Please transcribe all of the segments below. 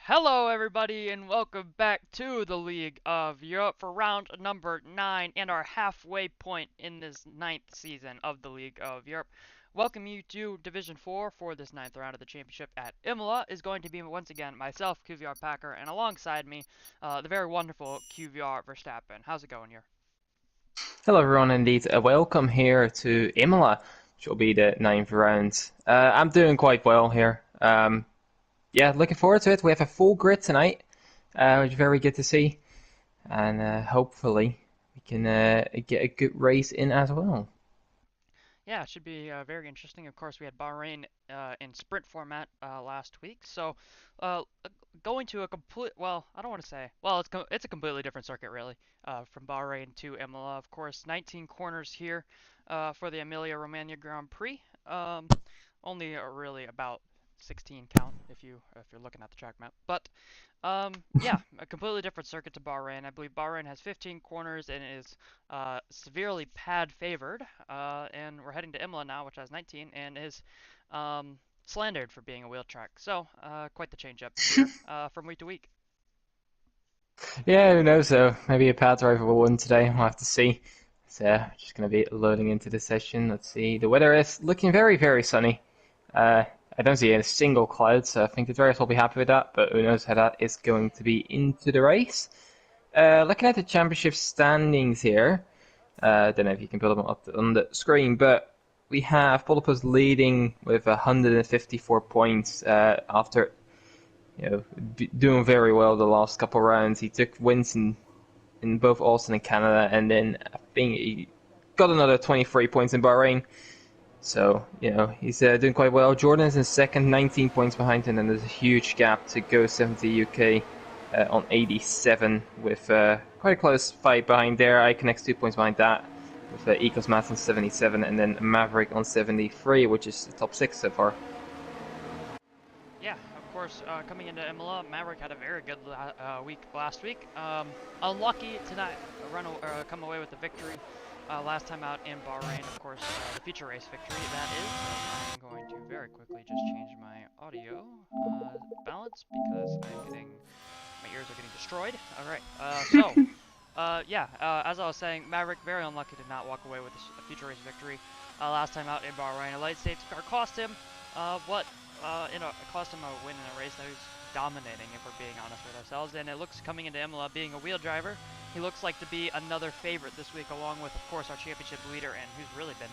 Hello, everybody, and welcome back to the League of Europe for round number 9 and our halfway point in this ninth season of the League of Europe. Welcome you to Division 4 for this ninth round of the championship at Imola is going to be once again myself, QVR Packer, and alongside me, the very wonderful QVR Verstappen. How's it going here? Hello everyone, indeed. Welcome here to Imola, which will be the ninth round. I'm doing quite well here. Yeah, looking forward to it. We have a full grid tonight, which is very good to see. And hopefully we can get a good race in as well. Yeah, it should be very interesting. Of course, we had Bahrain in sprint format last week, so uh, going to a complete, well, I don't want to say, well, it's a completely different circuit really, from Bahrain to Imola. Of course, 19 corners here for the Emilia-Romagna Grand Prix. Only really about 16 count if you're looking at the track map, but yeah, a completely different circuit to Bahrain. I believe Bahrain has 15 corners and is severely pad favored. And we're heading to Imola now, which has 19 and is slandered for being a wheel track. So quite the change up here from week to week. Yeah, who knows though? Maybe a pad driver will win today. We'll have to see. So just going to be loading into the session. Let's see. The weather is looking very, very sunny. Uh, I don't see a single cloud, so I think the drivers will be happy with that, but who knows how that is going to be into the race. Looking at the championship standings here, I don't know if you can put them up on the screen, but we have Polopos leading with 154 points after doing very well the last couple rounds. He took wins in both Austin and Canada, and then I think he got another 23 points in Bahrain. So, he's doing quite well. Jordan is in second, 19 points behind him, and there's a huge gap to Go 70 UK on 87 with quite a close fight behind there. Iconex 2 points behind that with Ecos Math on 77, and then Maverick on 73, which is the top 6 so far. Yeah, of course, coming into Imola, Maverick had a very good week last week. Unlucky to not come away with the victory last time out in Bahrain. Of course, the feature race victory, that is. I'm going to very quickly just change my audio balance because my ears are getting destroyed. All right, yeah, as I was saying, Maverick very unlucky to not walk away with a feature race victory last time out in Bahrain. A light safety car cost him what it cost him a win in a race that he was dominating, if we're being honest with ourselves. And it looks, coming into Imola, being a wheel driver, he looks like to be another favorite this week, along with, of course, our championship leader, and who's really been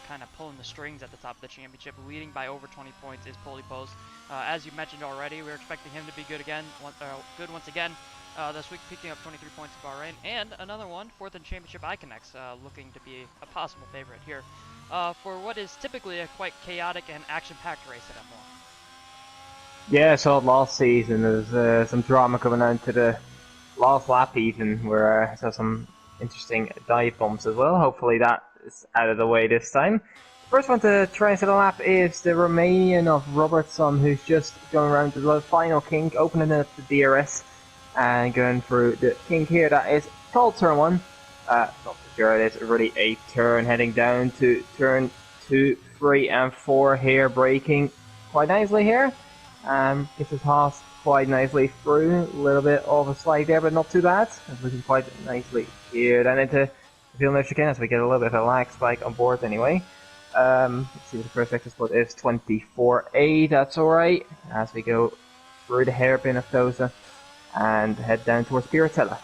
kind of pulling the strings at the top of the championship, leading by over 20 points, is Polipos. As you mentioned already, we're expecting him to be good once again. This week, picking up 23 points in Bahrain, and another one, fourth in championship Iconex, looking to be a possible favorite here for what is typically a quite chaotic and action-packed race at Imola. Yeah, I saw it last season. There's some drama coming out to the last lap even, where I saw some interesting dive bombs as well. Hopefully that is out of the way this time. First one to try and set a lap is the Romanian of Robertson, who's just going around to the final kink, opening up the DRS and going through the kink here. That is called turn 1. Not for sure, it is already a turn heading down to turn 2, 3 and 4 here, braking quite nicely here. Gets his horse quite nicely through. A little bit of a slide there, but not too bad. It's looking quite nicely here. Then into Villeneuve chicane as we get a little bit of a lag spike on board anyway. Let's see what the first exit spot is. 24A, that's alright. As we go through the hairpin of Tosa and head down towards Piratella.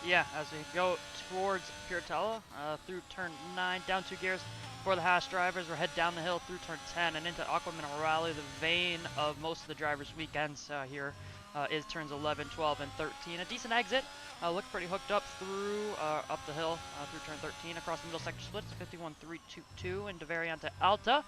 Yeah, as we go towards Piratella, through turn 9, down 2 gears for the Haas drivers. We're head down the hill through turn 10 and into Aqua Mineral Rally, the vein of most of the drivers' weekends here. Is turns 11, 12, and 13. A decent exit. Look pretty hooked up through up the hill through turn 13 across the middle sector splits. 51.322 into Variante Alta.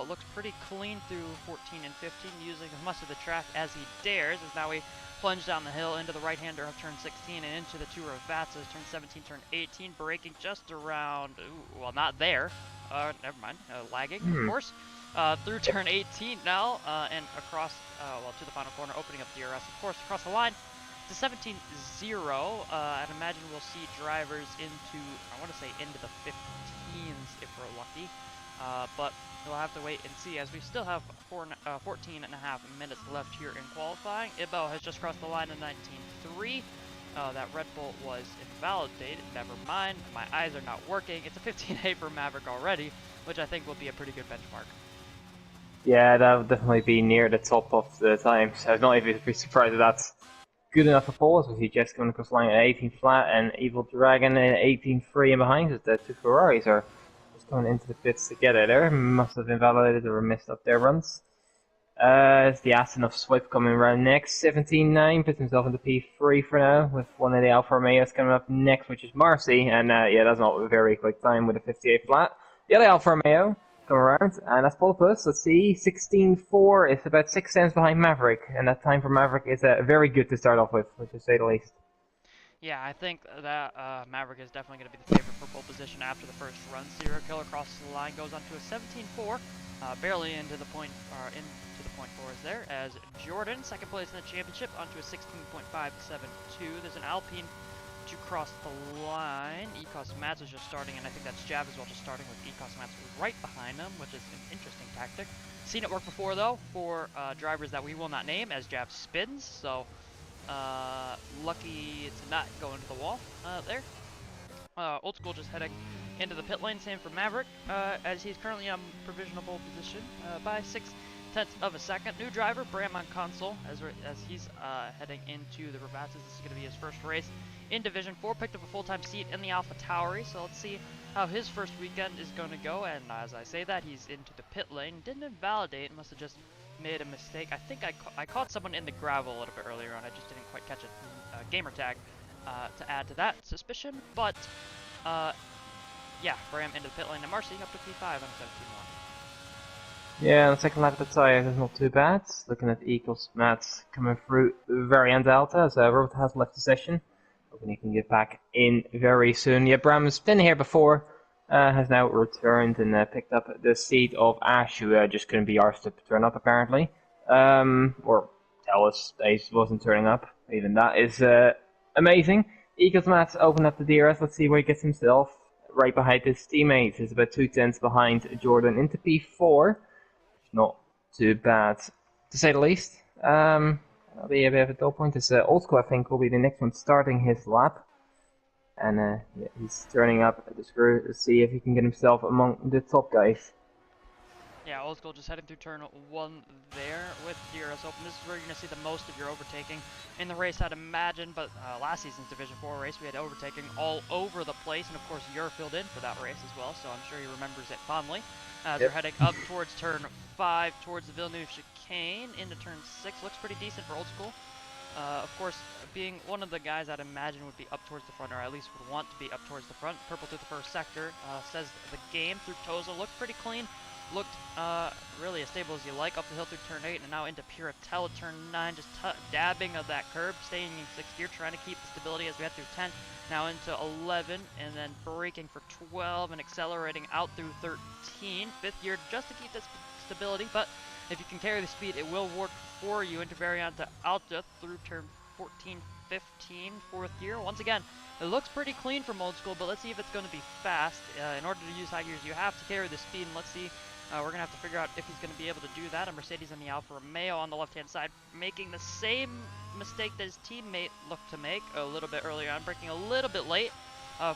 Looks pretty clean through 14 and 15, using as much of the track as he dares. As now we plunge down the hill into the right-hander of turn 16 and into the two Ravazzas, turn 17, turn 18, braking just around, well, not there. Never mind, lagging, of course. Through turn 18 now, and across, well, to the final corner, opening up DRS, of course, across the line to 17-0. I'd imagine we'll see drivers into, I want to say into the 15s if we're lucky. but we'll have to wait and see as we still have 14 and a half minutes left here in qualifying. Ibo has just crossed the line in 19.3. That Red Bull was invalidated. Never mind, my eyes are not working. It's a 15.8 for Maverick already, which I think will be a pretty good benchmark. Yeah, that would definitely be near the top of the time, so I'd not even be surprised if that's good enough for Paul. So he's just coming across the line at 18 flat and Evil Dragon at 18.3 and behind us. The two Ferraris are just going into the pits together there. Must have invalidated or missed up their runs. It's the Aston of Swift coming around next. 17.9 puts himself into P3 for now, with one of the Alfa Romeos coming up next, which is Marcy. And yeah, that's not a very quick time with a 58 flat. The other Alfa Romeo come around, and that's Paul Puss. Let's see, 16.4 is about 6 cents behind Maverick, and that time for Maverick is very good to start off with, to say the least. Yeah, I think that Maverick is definitely going to be the favorite for pole position after the first run. Serial Killer crosses the line, goes on to a 17.4, barely into the point fours there. As Jordan, second place in the championship, onto a 16.572. There's an Alpine to cross the line. Ecos Mats is just starting, and I think that's Jav as well, just starting with Ecos Mats right behind them, which is an interesting tactic. Seen it work before though for drivers that we will not name, as Jav spins. So. Lucky to not go into the wall there. Old School just heading into the pit lane, same for Maverick, as he's currently on provisional position by 0.6 of a second. New driver, Bram on console, as he's heading into the Ravatas. This is going to be his first race in Division 4. Picked up a full-time seat in the Alpha Tauri, so let's see how his first weekend is going to go. And as I say that, he's into the pit lane. Didn't invalidate, must have just made a mistake. I think I caught someone in the gravel a little bit earlier on. I just didn't quite catch a gamer tag to add to that suspicion. But yeah, Bram into the pit lane and Marcy up to P5 on 17.1. Yeah, the second lap of the tyres is not too bad. Looking at Ecos Mats coming through very end Alta, as Robert has left the session. Hoping he can get back in very soon. Yeah, Bram has been here before. Has now returned and picked up the seat of Ash, who just couldn't be arsed to turn up apparently. Or tell us that he wasn't turning up. Even that is amazing. Ecos Mats opened up the DRS. Let's see where he gets himself. Right behind his teammates. He's about 2 tenths behind Jordan into P4. Not too bad, to say the least. That'll be a bit of a dull point. This Old School, I think, will be the next one starting his lap. And yeah, he's turning up at the screw to see if he can get himself among the top guys. Yeah, Old School just heading through turn 1 there with DRS open. This is where you're going to see the most of your overtaking in the race, I'd imagine. But last season's Division 4 race, we had overtaking all over the place. And of course, you're filled in for that race as well, so I'm sure he remembers it fondly. As we're heading up towards turn 5, towards the Villeneuve chicane, into turn 6. Looks pretty decent for Old School. Of course, being one of the guys I'd imagine would be up towards the front, or at least would want to be up towards the front. Purple through the first sector, says the game through Toza. Looked pretty clean. Looked really as stable as you like up the hill through turn 8, and now into Puratel at turn 9, just dabbing of that curb, staying in 6th gear, trying to keep the stability as we head through 10, now into 11, and then braking for 12, and accelerating out through 13, 5th gear just to keep this stability, but if you can carry the speed, it will work for you into Variante Alta through turn 14, 15, 4th gear. Once again, it looks pretty clean from Old School, but let's see if it's going to be fast. In order to use high gears, you have to carry the speed, and let's see. We're going to have to figure out if he's going to be able to do that. A Mercedes and the Alfa Romeo on the left-hand side, making the same mistake that his teammate looked to make a little bit earlier on, braking a little bit late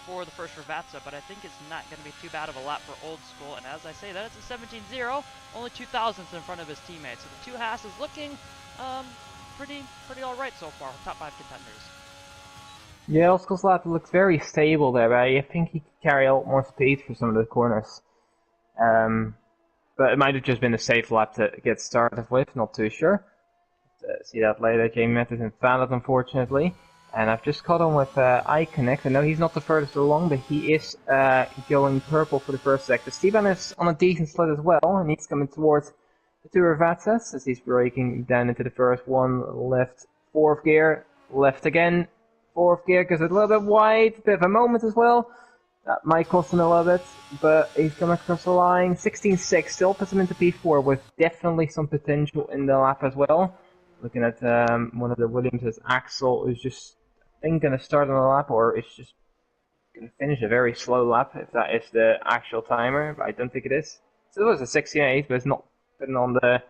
for the first Ravazza, but I think it's not going to be too bad of a lap for Old School. And as I say that, it's a 17.0, only 2 thousandths in front of his teammates. So the 2 Haas is looking pretty all right so far, top 5 contenders. Yeah, Old School's lap looks very stable there, but I think he could carry a lot more speed for some of the corners. But it might have just been a safe lap to get started with, not too sure. See that later. Jamie Matt is invalid, unfortunately. And I've just caught on with iConnect. I know he's not the furthest along, but he is going purple for the first sector. Steven is on a decent sled as well, and he's coming towards the two Ravazzas as he's braking down into the first one. Left, 4th gear, left again, 4th gear, goes a little bit wide, bit of a moment as well. That might cost him a little bit, but he's coming across the line. 16.6 still puts him into P4 with definitely some potential in the lap as well. Looking at one of the Williams' Axel, who's just, I think, going to start on the lap, or is just going to finish a very slow lap, if that is the actual timer, but I don't think it is. So it was a 68, but it's not been on the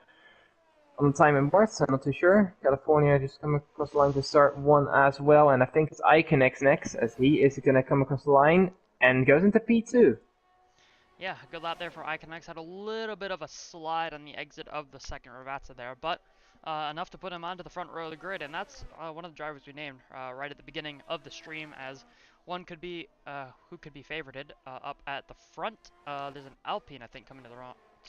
timing board, so I'm not too sure. California just come across the line to start one as well, and I think it's Iconex next, as he is going to come across the line and goes into P2. Yeah, good lap there for Iconex. Had a little bit of a slide on the exit of the second Ravazza there, but enough to put him onto the front row of the grid, and that's one of the drivers we named right at the beginning of the stream as one could be who could be favorited up at the front. There's an Alpine, I think, coming to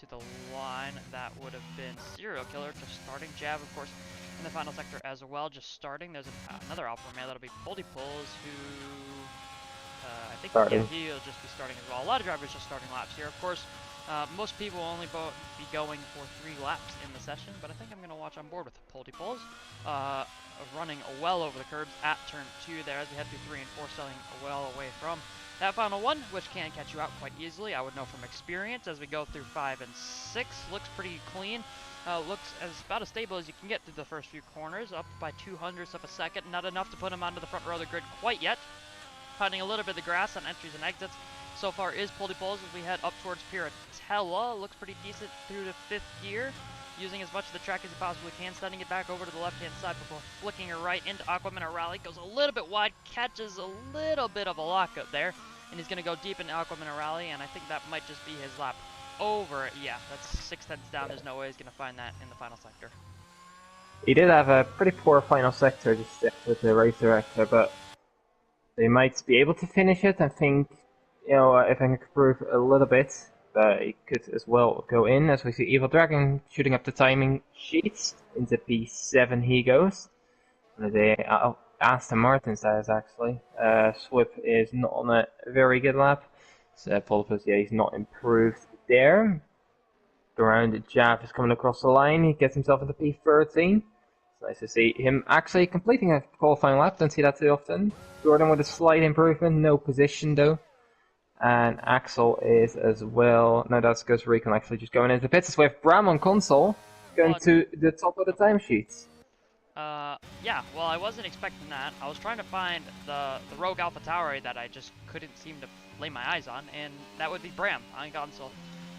the line. That would have been Serial Killer just starting. Jab, of course, in the final sector as well, just starting. There's another Alfa Romeo that'll be Poldy Pulls, who I think, yeah, Starting. he'll just be starting as well. A lot of drivers just starting laps here. Of course, most people will only be going for 3 laps in the session, but I think I'm going to watch on board with Poldy Pulls. Running well over the curbs at turn 2 there as we head through 3 and 4, selling well away from that final one, which can catch you out quite easily. I would know from experience as we go through 5 and 6. Looks pretty clean. Looks about as stable as you can get through the first few corners, up by 200ths of a second. Not enough to put him onto the front row of the grid quite yet. Finding a little bit of the grass on entries and exits so far is Poldy Pulls as we head up towards Piratella. Looks pretty decent through the 5th gear, using as much of the track as he possibly can, sending it back over to the left-hand side before flicking her right into Aquaman Rally. Goes a little bit wide, catches a little bit of a lockup there, and he's going to go deep into Aquaman Rally, and I think that might just be his lap over. Yeah, that's 6/10 down. There's no way he's going to find that in the final sector. He did have a pretty poor final sector just with the race director, but they might be able to finish it. I think, if I can improve a little bit, it could as well go in, as we see Evil Dragon shooting up the timing sheets. Into P7 he goes. The Aston Martins, that is actually. Swip is not on a very good lap. So Polipus, yeah, he's not improved there. Around Jab is coming across the line. He gets himself into P13. It's nice to see him actually completing a qualifying lap. Don't see that too often. Jordan with a slight improvement, no position though. And Axel is as well. No, that's Ghost Recon actually just going into the pits with Bram on console, going to the top of the timesheets. Yeah, well, I wasn't expecting that. I was trying to find the Rogue Alpha Tauri that I just couldn't seem to lay my eyes on, and that would be Bram on console.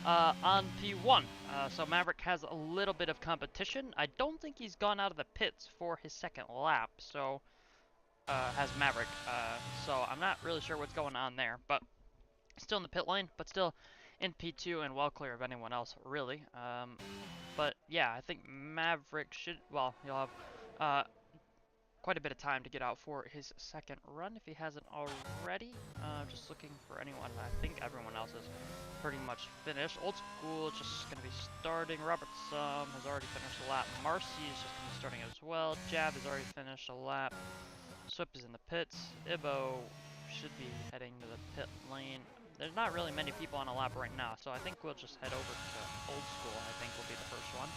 On P1, so Maverick has a little bit of competition. I don't think he's gone out of the pits for his second lap, so has Maverick. So I'm not really sure what's going on there, but still in the pit lane, but still in P2 and well clear of anyone else, really. But yeah, I think Maverick should, well, he'll have quite a bit of time to get out for his second run if he hasn't already. Just looking for anyone. I think everyone else is pretty much finished. Old School is just going to be starting. Robert Sum has already finished a lap. Marcy is just going to be starting as well. Jab has already finished a lap. Swip is in the pits. Ibo should be heading to the pit lane. There's not really many people on a lap right now, so I think we'll just head over to Old School. I think will be the first one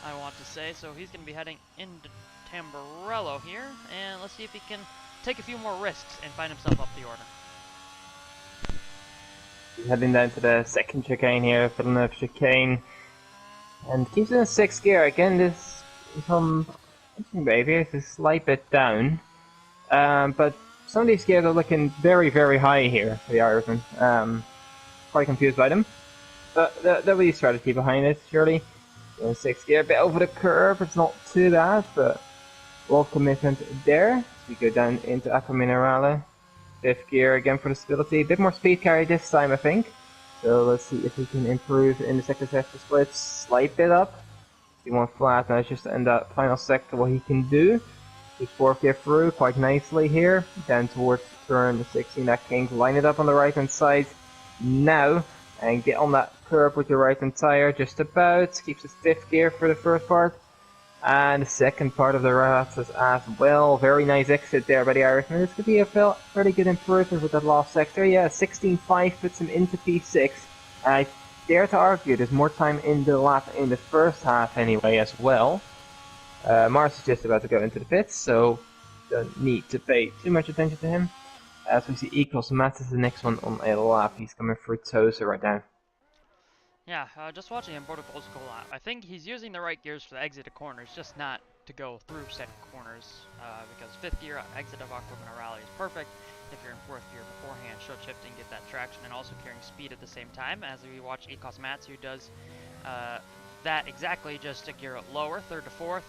I want to say. So he's going to be heading into Tamburello here, and let's see if he can take a few more risks and find himself up the order. He's heading down to the second chicane here, Villeneuve chicane, and keeps in 6th gear. Again, this is some interesting behavior. It's a slight bit down, but some of these gears are looking very, very high here for the Irishman. Quite confused by them, but there'll be a strategy behind it, surely. In 6th gear, a bit over the curve, it's not too bad, but a lot of commitment there. We go down into Aqua Minerale. 5th gear again for the stability. A bit more speed carry this time, I think. So let's see if we can improve in the second sector split. Slight bit up. See one flat, now it's just in that final sector what he can do. His 4th gear through quite nicely here. Down towards turn 16, that King's line it up on the right hand side now. And get on that curb with your right hand tire just about. Keeps his 5th gear for the first part. And the second part of the Razzas as well. Very nice exit there by the Irishman. This could be a fairly good improvement with that last sector. Yeah, 16.5 puts him into P6. And I dare to argue there's more time in the lap in the first half anyway as well. Mars is just about to go into the pits, so don't need to pay too much attention to him. As we see, equals Matt is the next one on a lap. He's coming through Tosa right now. Yeah, just watching him board up Old School lap. I think he's using the right gears for the exit of corners, just not to go through said corners. Because 5th gear exit of Aquaman Rally is perfect. if you're in fourth gear beforehand, show shifting, get that traction, and also carrying speed at the same time, as we watch Ecos Mats, who does that exactly, just a gear lower, third to fourth,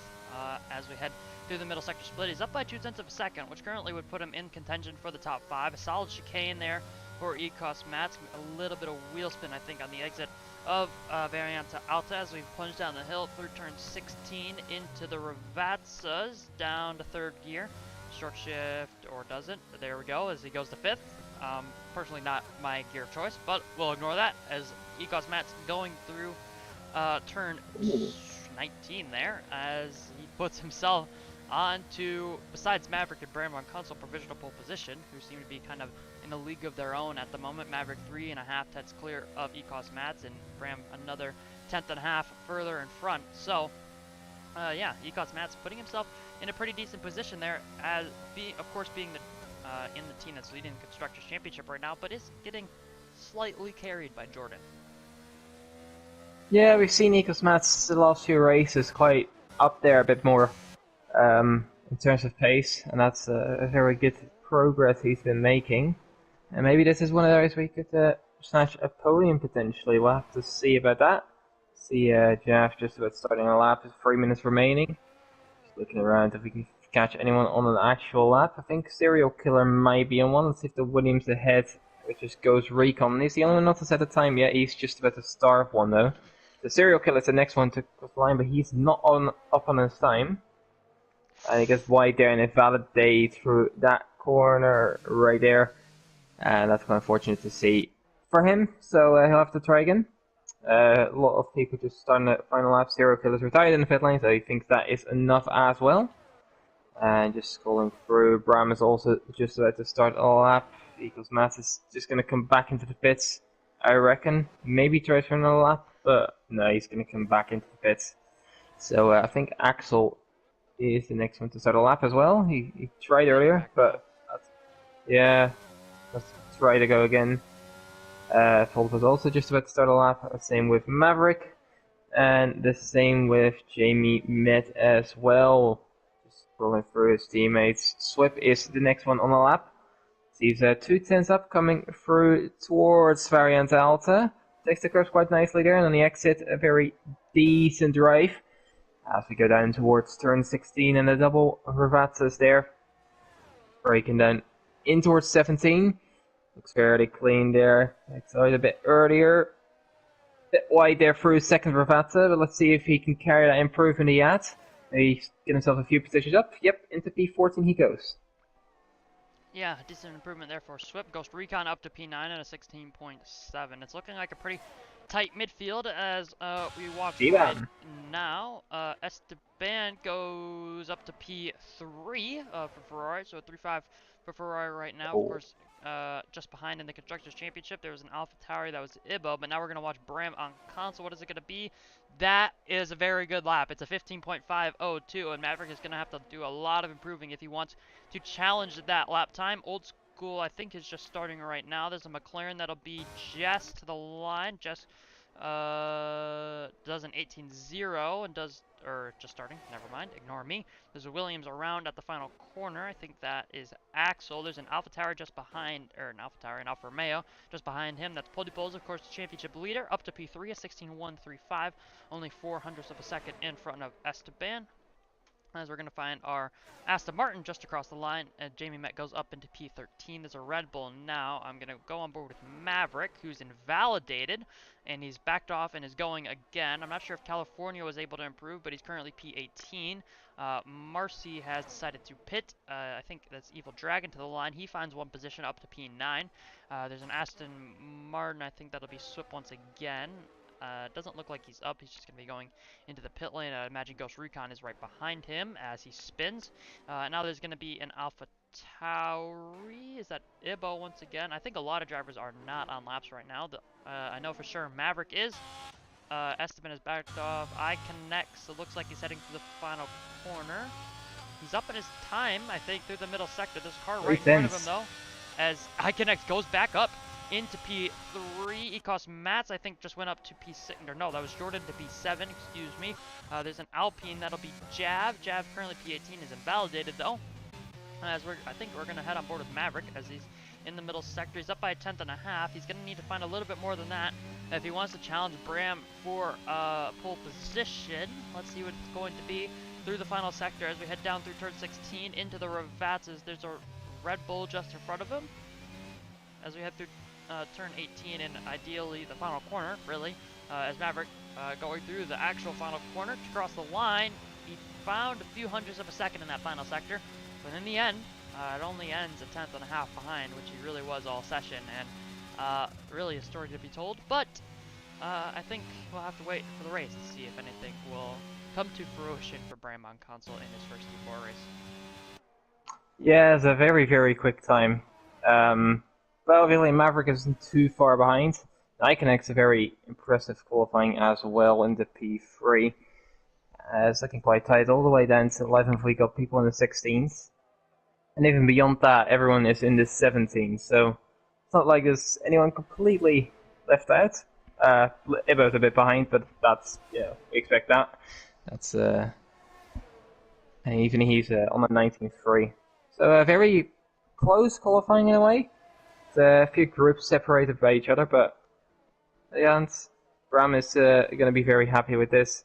as we head through the middle sector split. He's up by 2/10 of a second, which currently would put him in contention for the top 5. A solid chicane there for Ecos Mats. A little bit of wheel spin, I think, on the exit of Varianta Alta as we plunge down the hill through turn 16 into the Ravazzas, down to third gear. Short shift, or doesn't. There we go, as he goes to fifth. Personally not my gear of choice, but we'll ignore that as Ecos Mats going through turn 19 there, as he puts himself onto, besides Maverick and Bram on console provisional pole position, who seem to be kind of in a league of their own at the moment. Maverick 3.5 tenths clear of Ecos Mats, and Bram another 1/10.5 further in front. So, yeah, Ecos Mats putting himself in a pretty decent position there, as of course being the in the team that's leading the Constructors Championship right now, but is getting slightly carried by Jordan. Yeah, we've seen Ecos Mats the last few races quite up there a bit more in terms of pace, and that's a very good progress he's been making. And maybe this is one of those we could snatch a podium potentially. We'll have to see about that. See Jeff just about starting a lap with 3 minutes remaining. Just looking around if we can catch anyone on an actual lap. I think Serial Killer might be on one. Let's see if the Williams ahead, which just goes Recon. He's the only one not to set a time yet. He's just about to start one though. The Serial Killer's the next one to cross the line, but he's not up on his time. And he gets wide there and it validates through that corner right there. And that's quite unfortunate to see for him. So he'll have to try again. A lot of people just starting the final lap. Serial Killer's retired in the pit lane, so he thinks that is enough as well. And just scrolling through, Bram is also just about to start a lap. Ecos Mats is just going to come back into the pits, I reckon. Maybe try for another lap, but no, he's going to come back into the pits. So I think Axel is the next one to start a lap as well. He tried earlier, but yeah, let's try to go again. Fold was also just about to start a lap. Same with Maverick, and the same with Jamie Met as well. Just scrolling through his teammates. Swip is the next one on the lap. He's 2/10 up, coming through towards Varianta Alta. Takes the curves quite nicely there, and on the exit, a very decent drive. As we go down towards turn 16 and the double Ravazzas there. Breaking down in towards 17. Looks fairly clean there. Excited a bit earlier. Bit wide there through second Ravazza, but let's see if he can carry that improvement he had. He's get himself a few positions up. Yep, into P14 he goes. Yeah, decent improvement there for Swip. Ghost Recon up to P9 at a 16.7. It's looking like a pretty tight midfield as we watch right now. Esteban goes up to P3 for Ferrari, so a 3.5 for Ferrari right now. Of course, just behind in the Constructors Championship, there was an AlphaTauri that was Ibo, but now we're going to watch Bram on console. What is it going to be? That is a very good lap. It's a 15.502, and Maverick is going to have to do a lot of improving if he wants to challenge that lap time. Old School, I think, is just starting right now. There's a McLaren that'll be just to the line. Just does an 18.0 and does, or just starting, never mind, ignore me. There's a Williams around at the final corner. I think that is Axel. There's an AlphaTauri just behind, or an AlphaTauri, an Alfa Romeo just behind him. That's Podipos, of course, the championship leader, up to P3, a 16.135, only 0.04 of a second in front of Esteban. As we're going to find our Aston Martin just across the line, and Jamie Met goes up into P13. There's a Red Bull now. I'm going to go on board with Maverick, who's invalidated, and he's backed off and is going again. I'm not sure if California was able to improve, but he's currently P18. Marcy has decided to pit. I think that's Evil Dragon to the line. He finds one position up to P9. There's an Aston Martin. I think that'll be Swip once again. Doesn't look like he's up. He's just going to be going into the pit lane. I imagine Ghost Recon is right behind him as he spins. Now there's going to be an Alpha Tauri. Is that Ibo once again? I think a lot of drivers are not on laps right now. I know for sure Maverick is. Esteban is backed off. iConnect, so it looks like he's heading to the final corner. He's up in his time, I think, through the middle sector. There's a car right in front of him, though, as iConnect goes back up into P3. Ecos Mats, I think, just went up to P6. Or no, that was Jordan to P7, excuse me. There's an Alpine that'll be Jav. Jav currently P18 is invalidated, though. I think we're going to head on board with Maverick, as he's in the middle sector. He's up by a tenth and a half. He's going to need to find a little bit more than that if he wants to challenge Bram for pole position. Let's see what it's going to be through the final sector as we head down through turn 16 into the Ravatzes. There's a Red Bull just in front of him as we head through turn 18 and ideally the final corner, really, as Maverick going through the actual final corner to cross the line. He found a few hundredths of a second in that final sector, but in the end, it only ends a tenth and a half behind, which he really was all session, and really a story to be told. But I think we'll have to wait for the race to see if anything will come to fruition for Bram on console in his first T4 race. Yeah, it's a very, very quick time. Well, really, Maverick isn't too far behind. Iconix a very impressive qualifying as well in the P3. It's looking quite tight all the way down to 11th. We got people in the 16s. And even beyond that, everyone is in the 17s. So it's not like there's anyone completely left out. Ibo's a bit behind, but that's, yeah, we expect that. That's, and even he's on the 19th free. So a very close qualifying in a way. A few groups separated by each other, but yeah, Bram is going to be very happy with this.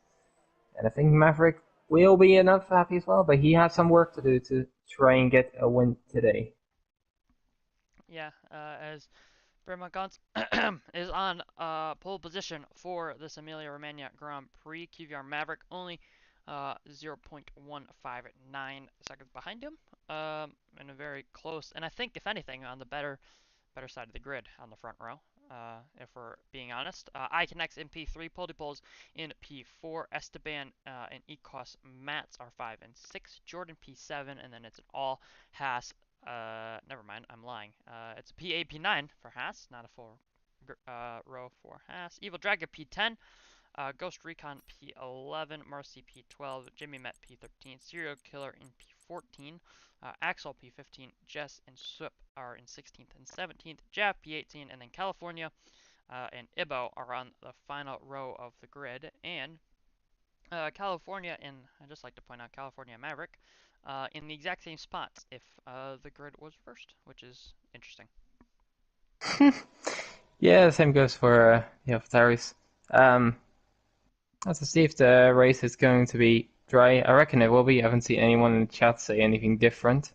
And I think Maverick will be enough happy as well, but he has some work to do to try and get a win today. Yeah, as Bram Gons is on pole position for this Emilia-Romagna Grand Prix. QVR Maverick only 0.159 seconds behind him, and a very close, and I think if anything on the better side of the grid on the front row, if we're being honest. Iconix in P3, Poldipoles in P4, Esteban and Ecos Mats are 5 and 6, Jordan P7, and then it's an all Haas. Never mind, I'm lying. It's a P8, P9 for Haas, not a full row for Haas. Evil Dragon P10, Ghost Recon P11, Marcy P12, Jimmy Met P13, Serial Killer in P14, Axel P15, Jess and Swip are in 16th and 17th, Jav P18, and then California and Ibo are on the final row of the grid. And California, and I'd just like to point out California Maverick, in the exact same spots if the grid was reversed, which is interesting. Yeah, the same goes for Ferraris. Let's see if the race is going to be dry. I reckon it will be. I haven't seen anyone in the chat say anything different.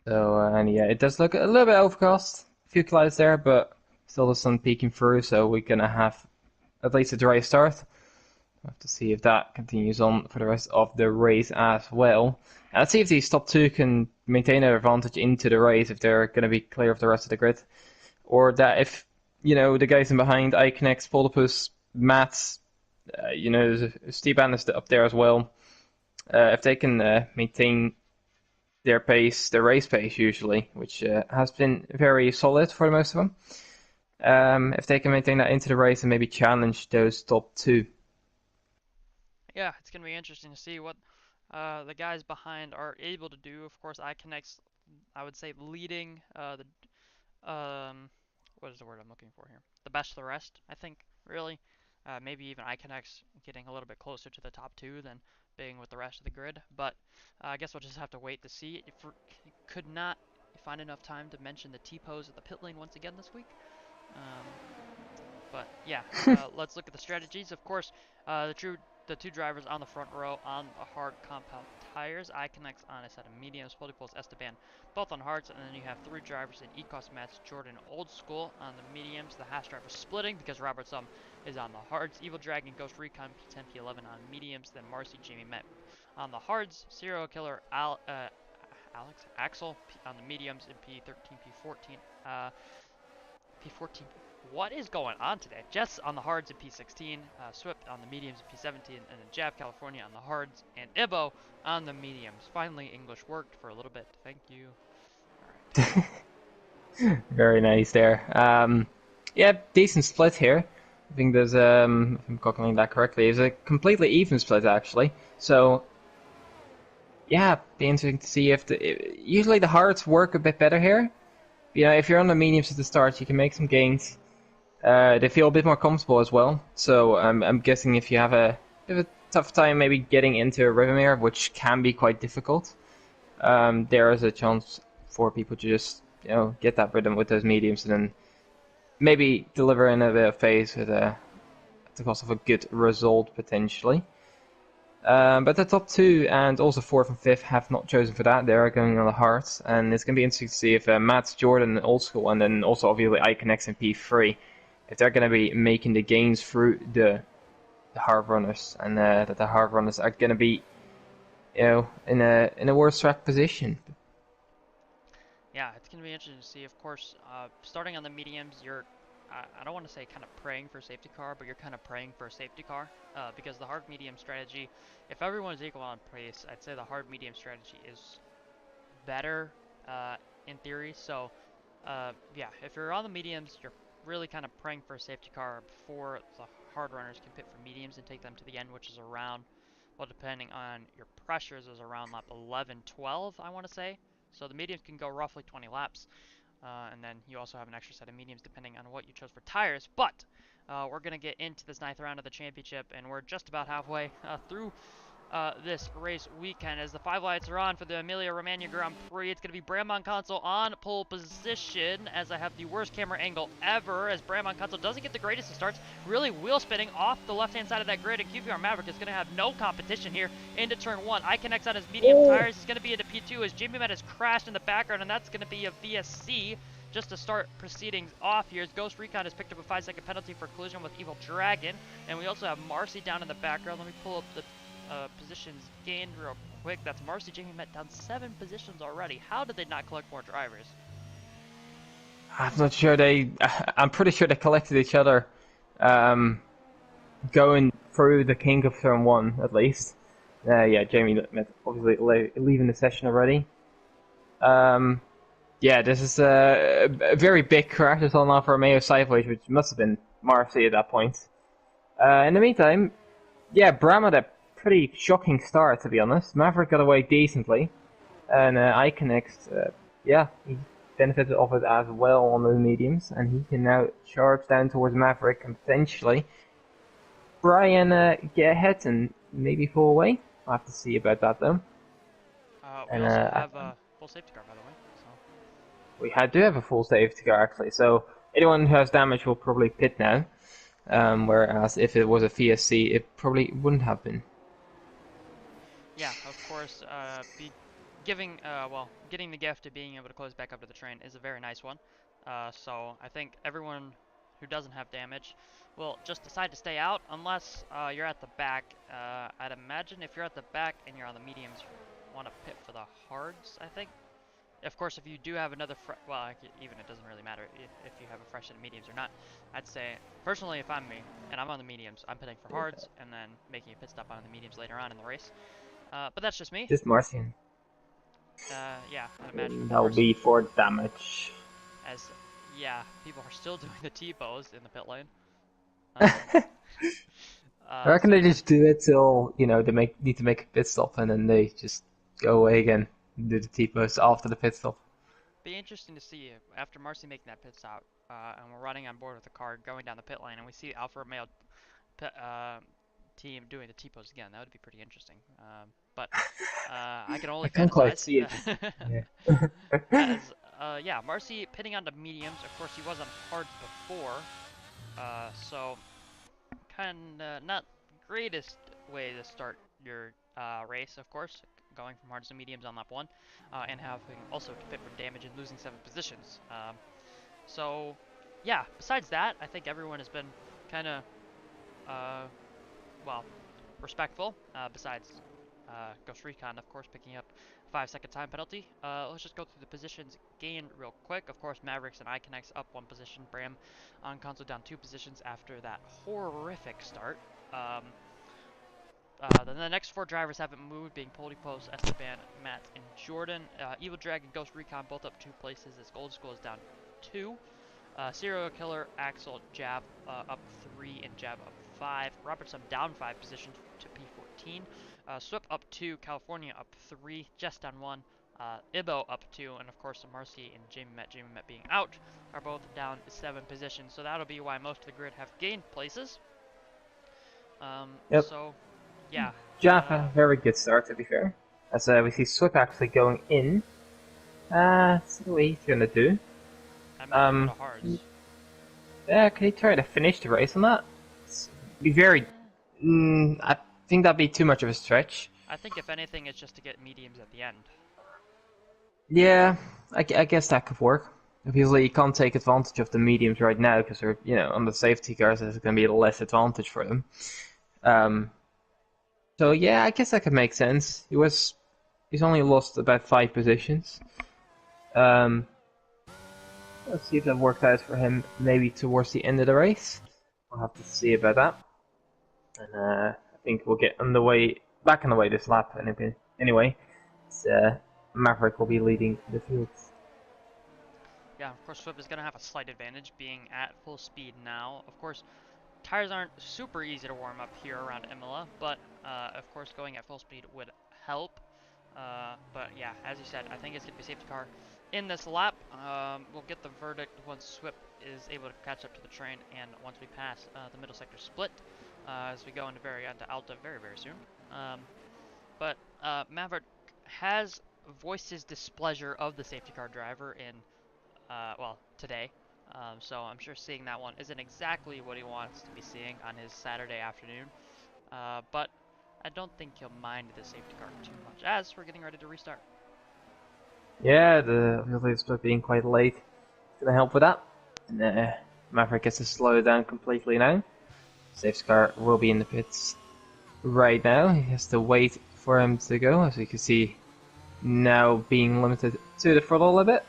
So, and yeah, it does look a little bit overcast. A few clouds there, but still the sun peeking through, so we're going to have at least a dry start. We'll have to see if that continues on for the rest of the race as well. And let's see if these top two can maintain their advantage into the race, if they're going to be clear of the rest of the grid. Or that if, the guys in behind, Iconix, Polipus, Mats, Steban is up there as well. If they can maintain their pace, their race pace usually, which has been very solid for most of them. If they can maintain that into the race and maybe challenge those top two. Yeah, it's going to be interesting to see what the guys behind are able to do. Of course, Iconix, I would say, leading what is the word I'm looking for here? The best of the rest, I think, really. Maybe even Iconix getting a little bit closer to the top two than being with the rest of the grid. But I guess we'll just have to wait to see. Could not find enough time to mention the T-pose at the pit lane once again this week. But yeah, let's look at the strategies. Of course, the two drivers on the front row on the hard compound tires. Iconix on a set of mediums, Poldipoles, Esteban, both on hards, and then you have three drivers in Ecos Mats, Jordan Old School on the mediums. The Haas drivers splitting because Robert Sum is on the hards. Evil Dragon, Ghost Recon, P10, P11 on mediums. Then Marcy, Jamie Met on the hards. Serial Killer, Axel on the mediums in P13, P14. P14. What is going on today? Jess on the hards in P16, Swift on the mediums in P17, and then Jav California on the hards, and Ibo on the mediums. Finally, English worked for a little bit. Thank you. All right. Very nice there. Yeah, decent split here. I think there's, if I'm calculating that correctly, it's a completely even split actually. So, yeah, be interesting to see if usually the hards work a bit better here. If you're on the mediums at the start, you can make some gains. They feel a bit more comfortable as well. So I'm guessing if you have a bit of a tough time maybe getting into a Rivamere, which can be quite difficult, there is a chance for people to just get that rhythm with those mediums, and then maybe deliver in a bit of phase with at the cost of a good result potentially. But the top two and also fourth and fifth have not chosen for that. They are going on the hearts, and it's going to be interesting to see if Matt, Jordan, Old School, and then also obviously Iconex and P3, if they're going to be making the gains through the hard runners, and that the hard runners are going to be, in a worse track position. Yeah, it's going to be interesting to see. Of course, starting on the mediums, you're, I don't want to say kind of praying for a safety car, but you're kind of praying for a safety car, because the hard medium strategy, if everyone's equal on pace, I'd say the hard medium strategy is better in theory. So, yeah, if you're on the mediums, you're really kind of praying for a safety car before the hard runners can pit for mediums and take them to the end, which is around, well, depending on your pressures, is around lap 11, 12, I want to say. So the mediums can go roughly 20 laps, and then you also have an extra set of mediums depending on what you chose for tires. But we're going to get into this ninth round of the championship, and we're just about halfway through this race weekend as the 5 lights are on for the Emilia-Romagna Grand Prix. It's going to be Bram on console on pole position, as I have the worst camera angle ever, as Bram on console doesn't get the greatest of starts, really wheel spinning off the left-hand side of that grid, and QVR Maverick is going to have no competition here into turn 1. Iconex on his medium tires is going to be into P2 as Jamie Met has crashed in the background, and that's going to be a VSC. Just to start proceedings off here, Ghost Recon has picked up a 5-second penalty for collision with Evil Dragon, and we also have Marcy down in the background. Let me pull up the positions gained real quick. That's Marcy. Jamie Met down 7 positions already. How did they not collect more drivers? I'm not sure I'm pretty sure they collected each other, going through the kink of turn 1 at least. Yeah, Jamie Met obviously leaving the session already. Yeah, this is a very big crash. It's on Alfa Romeo sideways, which must have been Marcy at that point. In the meantime, yeah, Bram had a pretty shocking start, to be honest. Maverick got away decently, and Iconex, yeah, he benefited off it as well on the mediums, and he can now charge down towards Maverick and potentially Brian get ahead and maybe fall away. I'll have to see about that though. We also have a full safety car, by the way. So. We do have a full safety car actually, so anyone who has damage will probably pit now. Whereas if it was a VSC, it probably wouldn't have been. Yeah, of course, getting the gift of being able to close back up to the train is a very nice one. So I think everyone who doesn't have damage will just decide to stay out unless you're at the back. I'd imagine if you're at the back and you're on the mediums, you want to pit for the hards, I think. Of course, if you do have another, even it doesn't really matter if you have a fresh set of mediums or not. I'd say, personally, if I'm me, and I'm on the mediums, I'm pitting for hards, and then making a pit stop on the mediums later on in the race. But that's just me. Just Marcian. Yeah, I'd imagine. That will be for damage. As, yeah, people are still doing the T-pose in the pit lane. I reckon they just do it till, they need to make a pit stop, and then they just go away again. Do the T-pose after the pit stop. Be interesting to see after Marcy making that pit stop, and we're running on board with the car going down the pit lane, and we see Alfa Romeo team doing the T-pose again. That would be pretty interesting. But I can only I can't quite see it. As, yeah, Marcy pitting onto mediums. Of course, he was on hards before, so kind of not greatest way to start your race, of course, going from hards to mediums on lap 1, and having also to pit for damage and losing 7 positions. So, yeah, besides that, I think everyone has been kind of, well, respectful, besides Ghost Recon, of course, picking up 5-second time penalty. Let's just go through the positions gained real quick. Of course, Mavericks and Iconex up 1 position. Bram on console down 2 positions after that horrific start. Then the next 4 drivers haven't moved, being Poldy Post, Esteban, Matt, and Jordan. Evil Dragon, Ghost Recon both up 2 places as Gold School is down 2. Serial Killer, Axel, Jab up 3, and Jab up 5. Robertson down 5 positions to P14. Swip up 2, California up 3, Jess down 1, Ibo up 2, and of course Marcy and Jamie Met being out, are both down 7 positions. So that'll be why most of the grid have gained places. Yep. So, yeah. Java, very good start to be fair. As we see Swip actually going in. See what he's gonna do. I mean, you go to Um, hards. yeah, can he try to finish the race on that? Be very. I think that'd be too much of a stretch. I think if anything, it's just to get mediums at the end. Yeah, I guess that could work. Obviously, you can't take advantage of the mediums right now because they're, on the safety cars, there's going to be less advantage for them. Um, so yeah, I guess that could make sense. He's only lost about 5 positions. Um, let's see if that worked out for him. Maybe towards the end of the race, we'll have to see about that. And I think we'll get back on the way this lap. Anyway, Maverick will be leading the field. Yeah, of course, Swift is going to have a slight advantage being at full speed now. Of course, tires aren't super easy to warm up here around Imola, but of course, going at full speed would help. But yeah, as you said, I think it's going to be safety car in this lap. We'll get the verdict once Swift is able to catch up to the train and once we pass the middle sector split as we go into Alta very, very soon. But Maverick has voiced his displeasure of the safety car driver in well, today. So I'm sure seeing that one isn't exactly what he wants to be seeing on his Saturday afternoon. But I don't think he'll mind the safety car too much as we're getting ready to restart. Yeah, obviously the split being quite late is going to help with that. And Maverick gets to slow down completely now. Safety car will be in the pits right now. He has to wait for him to go, as you can see now being limited to the throttle a bit.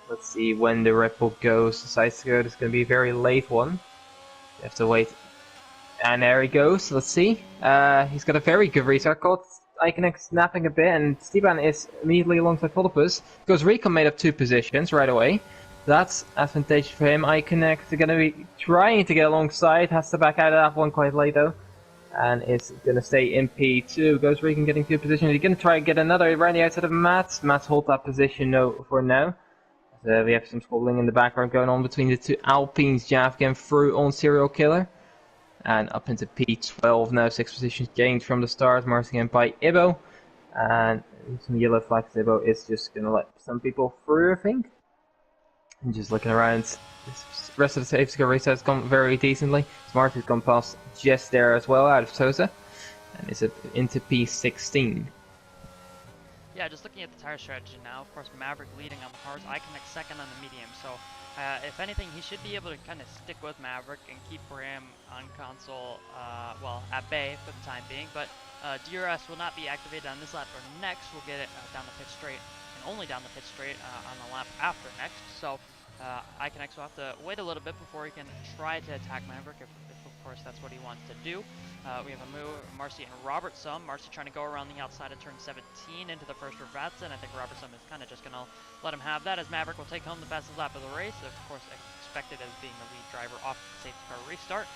Let's see when the Red Bull decides to go. This is going to be a very late one. You have to wait. And there he goes. Let's see. He's got a very good restart. Caught Iconex snapping a bit, and Steban is immediately alongside Philippus. Because Recon made up 2 positions right away. That's advantageous for him. Iconex is going to be trying to get alongside. Has to back out of that one quite late though. And is going to stay in P2. Goes Recon getting 2 positions. He's going to try and get another around the outside of Mats. Mats hold that position for now. We have some squabbling in the background going on between the 2 Alpines. Jav getting through on Serial Killer. And up into P12 now, 6 positions gained from the start. Marced again by Ibo. And some yellow flags. Ibo is just going to let some people through, I think. And just looking around, the rest of the safety car race has gone very decently. Smart has gone past just there as well, out of Sosa. And is into P16. Yeah, just looking at the tire strategy now, of course, Maverick leading on the hards, Iconex second on the medium. So, if anything, he should be able to kind of stick with Maverick and keep Graham on console, well, at bay for the time being. But DRS will not be activated on this lap or next. We'll get it down the pit straight, and only down the pit straight on the lap after next. So, Iconex will have to wait a little bit before he can try to attack Maverick, if of course that's what he wants to do. We have a move, Marcy and Robertson. Marcy trying to go around the outside of turn 17 into the first reverse, and I think Robertson is kind of just going to let him have that, as Maverick will take home the fastest lap of the race, of course expected as being the lead driver off the safety car restart.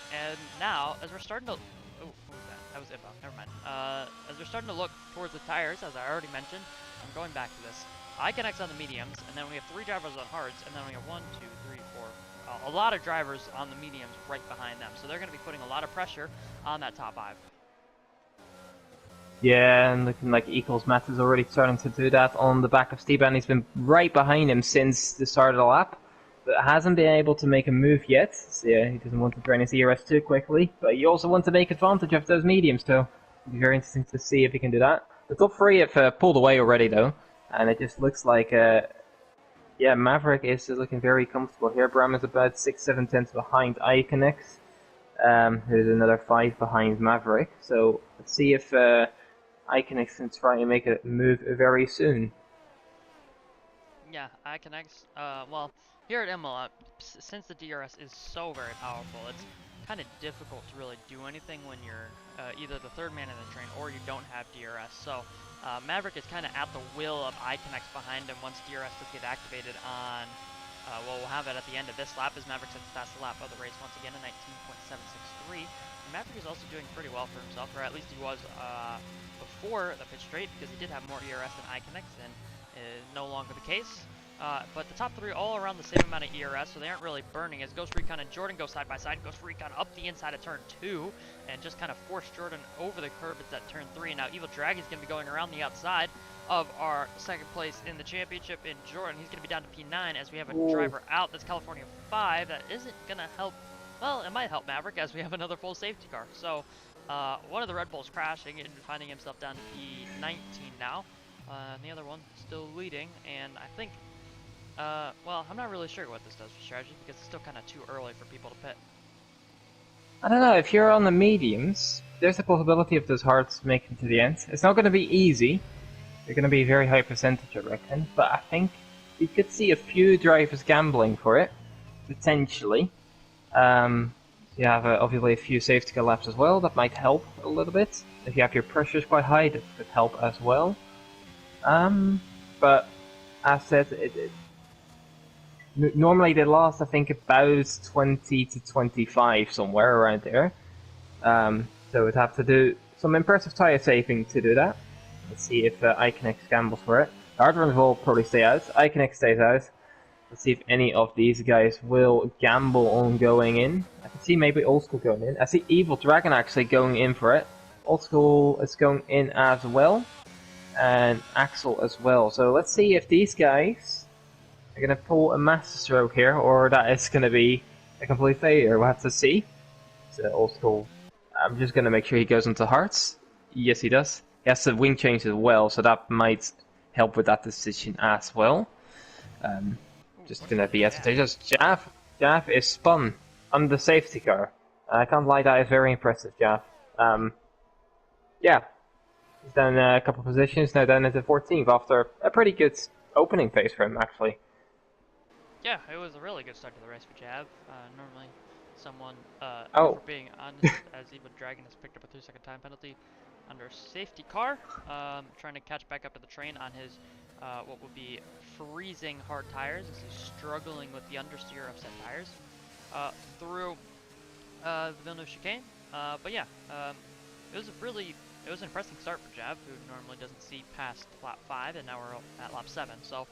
And now, as we're starting to... Oh, what was that? That was Iba. Never mind. As we're starting to look towards the tires, as I already mentioned, I'm going back to this. Iconex on the mediums, and then we have 3 drivers on hards, and then we have 1, 2, 3, 4, a lot of drivers on the mediums right behind them. So they're going to be putting a lot of pressure on that top 5. Yeah, and looking like Equals Matt is already starting to do that on the back of Steban. He's been right behind him since the start of the lap, but hasn't been able to make a move yet. So yeah, he doesn't want to drain his ERS too quickly, but he also wants to make advantage of those mediums too. It'll be very interesting to see if he can do that. The top 3 have pulled away already though, and it just looks like yeah, Maverick is looking very comfortable here. Bram is about 6-7 tenths behind Iconex. There's another 5 behind Maverick. So let's see if Iconex can try and make a move very soon. Yeah, Iconex. Well, here at Imola, since the DRS is so very powerful, it's kind of difficult to really do anything when you're either the 3rd man in the train or you don't have DRS. So Maverick is kind of at the will of Iconex behind him once DRS does get activated on, well, we'll have it at the end of this lap as Maverick sets the fastest lap of the race once again in 19.763. Maverick is also doing pretty well for himself, or at least he was before the pit straight, because he did have more ERS than Iconex, and is no longer the case. But the top 3 all around the same amount of ERS, so they aren't really burning, as Ghost Recon and Jordan go side by side. Ghost Recon up the inside of turn 2, and just kind of force Jordan over the curb at that turn 3. Now Evil Dragon's going to be going around the outside, of our second place in the championship in Jordan. He's going to be down to P9 as we have a Ooh. driver out. That's California 5. That isn't going to help. Well, it might help Maverick as we have another full safety car. So one of the Red Bulls crashing and finding himself down to P19 now. And the other one still leading. And I think, well, I'm not really sure what this does for strategy because it's still kind of too early for people to pit. I don't know, if you're on the mediums, there's a possibility of those hards making to the end. It's not going to be easy. They're going to be a very high percentage, I reckon. But I think we could see a few drivers gambling for it, potentially. You have obviously a few safety car laps as well, that might help a little bit. If you have your pressures quite high, that could help as well. But as said, normally they last, I think, about 20 to 25, somewhere around there. So we'd have to do some impressive tire saving to do that. Let's see if Iconex gambles for it. The hard runs will probably stay out. Iconex stays out. Let's see if any of these guys will gamble on going in. I can see maybe Old School going in. I see Evil Dragon actually going in for it. Old School is going in as well. And Axel as well. So let's see if these guys are going to pull a master stroke here, or that is going to be a complete failure. We'll have to see. So Old School. I'm just going to make sure he goes into hearts. Yes, he does. He has the wing change as well, so that might help with that decision as well. Just gonna be advantageous. Jav is spun on the safety car. I can't lie, that is very impressive, Jav. Yeah, he's down a couple positions, now down into 14th after a pretty good opening phase for him, actually. Yeah, it was a really good start to the race for Jab. Normally, someone, Oh. for being honest, as Evil Dragon has picked up a 3-second time penalty under safety car, trying to catch back up to the train on his what would be freezing hard tires as he's struggling with the understeer of set tires through the Villeneuve chicane. But yeah, it was an impressive start for Jav, who normally doesn't see past lap 5, and now we're at lap 7. So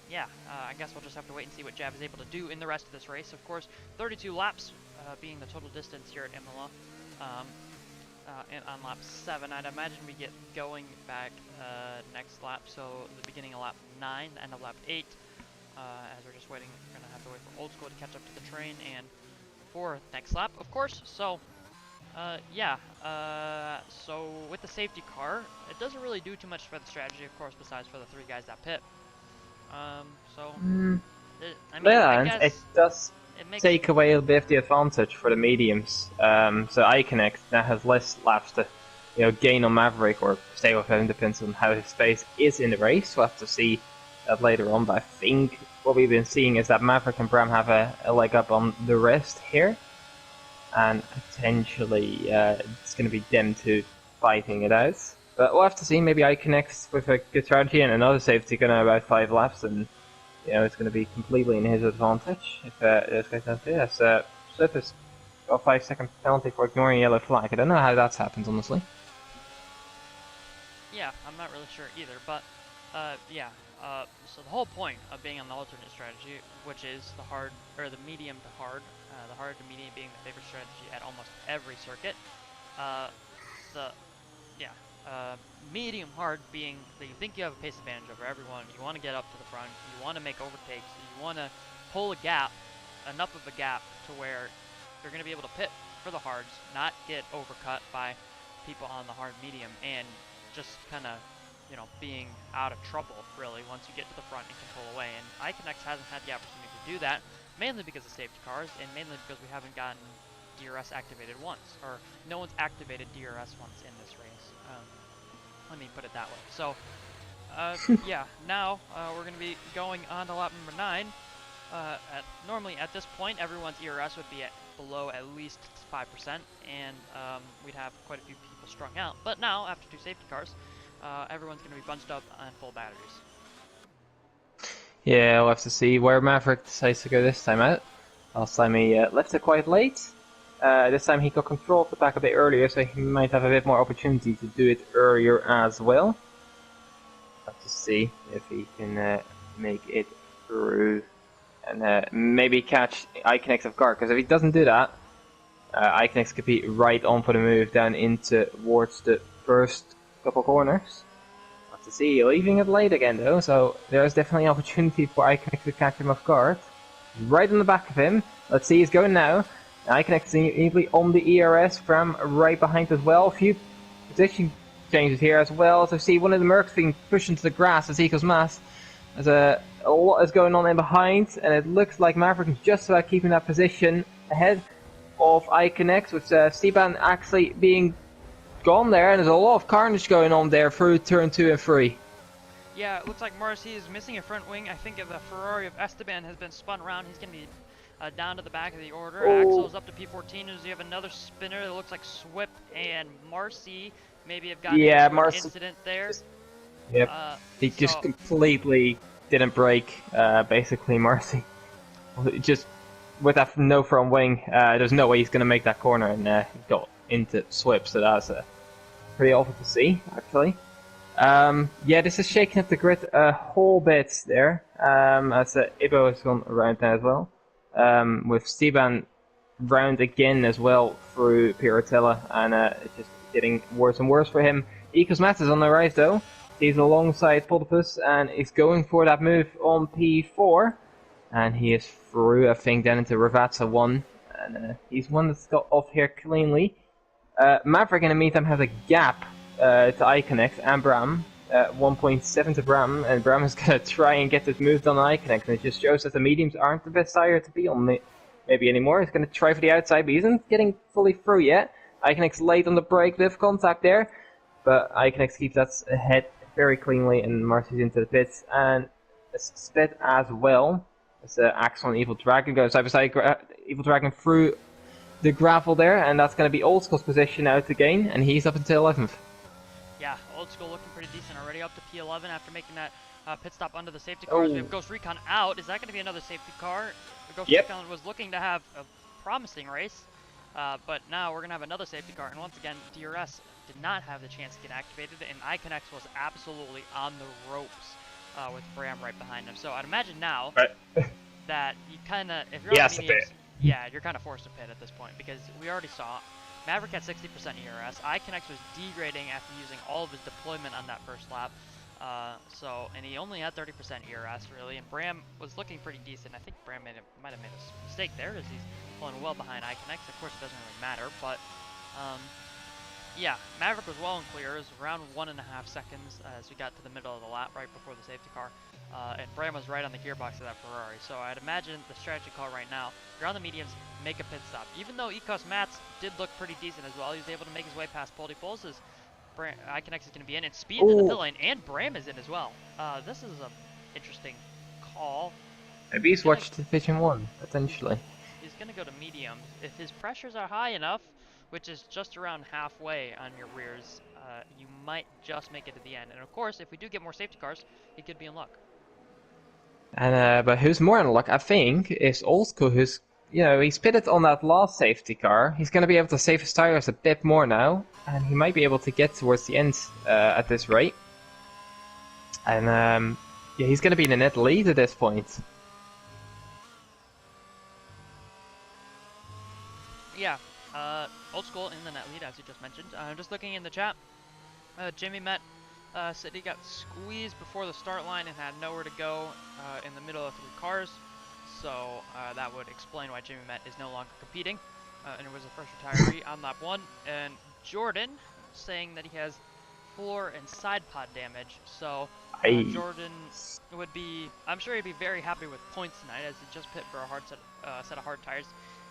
yeah, I guess we'll just have to wait and see what Jav is able to do in the rest of this race. Of course, 32 laps being the total distance here at Imola. And on lap 7, I'd imagine we get going back next lap, so the beginning of lap 9, the end of lap 8, as we're just waiting. We're going to have to wait for Old School to catch up to the train and for next lap, of course. So yeah, so with the safety car, it doesn't really do too much for the strategy, of course, besides for the 3 guys that pit. So I mean, Yeah, I and guess it does makes take away a bit of the advantage for the mediums. So iConnect now has less laps to, gain on Maverick or stay with him, depends on how his pace is in the race. We'll have to see that later on. But I think what we've been seeing is that Maverick and Bram have a leg up on the rest here, and potentially it's going to be them two fighting it out. But we'll have to see. Maybe iConnect with a good strategy and another safety going to about 5 laps, and it's going to be completely in his advantage if those guys don't do this. Slip has got a 5-second penalty for ignoring a yellow flag. I don't know how that's happened, honestly. Yeah, I'm not really sure either, but yeah. So the whole point of being on the alternate strategy, which is the hard or the medium to hard, the hard to medium being the favorite strategy at almost every circuit. Medium hard being that you think you have a pace advantage over everyone. You want to get up to the front. You want to make overtakes. You want to pull a gap, enough of a gap to where you're going to be able to pit for the hards, not get overcut by people on the hard medium, and just kind of, being out of trouble, really, once you get to the front and can pull away. And iConnect hasn't had the opportunity to do that, mainly because of safety cars, and mainly because we haven't gotten DRS activated once, or no one's activated DRS once in this race. Let me put it that way. So, yeah, now we're going to be going on to lap number 9. Normally, at this point, everyone's ERS would be at below at least 5%, and we'd have quite a few people strung out. But now, after 2 safety cars, everyone's going to be bunched up on full batteries. Yeah, we'll have to see where Maverick decides to go this time out. Last time he left it quite late. This time he got control of the pack a bit earlier, so he might have a bit more opportunity to do it earlier as well. Have to see if he can make it through and maybe catch iConnect off guard, because if he doesn't do that, iConnect could be right on for the move down into towards the first couple corners. Have to to see, leaving it late again though, so there's definitely an opportunity for Iconix to catch him off guard. Right on the back of him. Let's see, he's going now. Iconix is easily on the ERS from right behind as well. A few position changes here as well. So see one of the Mercs being pushed into the grass as Eco's mass. There's a lot is going on in behind, and it looks like Maverick is just about keeping that position ahead of Iconix, with Steban actually being gone there, and there's a lot of carnage going on there through turn 2 and 3. Yeah, it looks like Marcy is missing a front wing. I think the Ferrari of Esteban has been spun around. He's going to be down to the back of the order. Oh. Axel's up to P14 as you have another spinner. It looks like Swip and Marcy maybe have gotten into an incident there. Yep. He just completely didn't break, basically, Marcy. Just with that no front wing, there's no way he's going to make that corner, and he got into Swip, so that's pretty awful to see, actually. Yeah, this is shaking up the grid a whole bit there, as Ibo has gone around now as well, with Steban round again as well through Piratella, and it's just getting worse and worse for him. Ecos Matt is on the rise though. He's alongside Polypus and he's going for that move on P4, and he is through, I think, down into Ravazza 1, and he's one that's got off here cleanly. Maverick in the meantime has a gap to Iconix and Bram, 1.7 to Bram, and Bram is going to try and get this move done on Iconix, and it just shows that the mediums aren't the best sire to be on maybe anymore. He's going to try for the outside, but he isn't getting fully through yet. Iconix late on the break, bit of contact there, but Iconix keeps that ahead very cleanly, and Marcy's into the pits, and a spit as well. As Axel and Evil Dragon goes side by side, Evil Dragon through the gravel there, and that's going to be Old School's position out again, and he's up until 11th. Yeah, Old School looking pretty decent already, up to P11 after making that pit stop under the safety cars. We have Ghost Recon out. Is that going to be another safety car? Ghost Recon was looking to have a promising race, but now we're going to have another safety car, and once again, DRS did not have the chance to get activated, and Iconix was absolutely on the ropes with Bram right behind him. So I'd imagine now that you kind of, if you're on the mediums, yeah, you're kind of forced to pit at this point, because we already saw Maverick had 60% ERS. Iconix was degrading after using all of his deployment on that first lap. And he only had 30% ERS really, and Bram was looking pretty decent. I think Bram might have made a mistake there, as he's pulling well behind Iconix. Of course, it doesn't really matter, but yeah, Maverick was well and clear. It was around 1.5 seconds as we got to the middle of the lap, right before the safety car. And Bram was right on the gearbox of that Ferrari. So I'd imagine the strategy call right now, if you're on the mediums, make a pit stop. Even though Ecos Mats did look pretty decent as well, he was able to make his way past Poldy Poles, as Iconix is going to be in, and Speed's in the pit lane, and Bram is in as well. This is an interesting call. Maybe he's watched Division 1, potentially. He's going to go to mediums. If his pressures are high enough, which is just around halfway on your rears, you might just make it to the end. And of course, if we do get more safety cars, he could be in luck. And but who's more in luck, I think, is Old School, who's, you know, he's pitted on that last safety car. He's going to be able to save his tires a bit more now, and he might be able to get towards the end at this rate. And yeah, he's going to be in a net lead at this point. Yeah, Old School in the net lead, as you just mentioned. Just looking in the chat, Jimmy Met said he got squeezed before the start line and had nowhere to go in the middle of 3 cars. So that would explain why Jimmy Met is no longer competing. And it was a fresh retiree on lap 1. And Jordan saying that he has floor and side pod damage. So Jordan would be, I'm sure he'd be very happy with points tonight, as he just pit for a hard set of hard tires.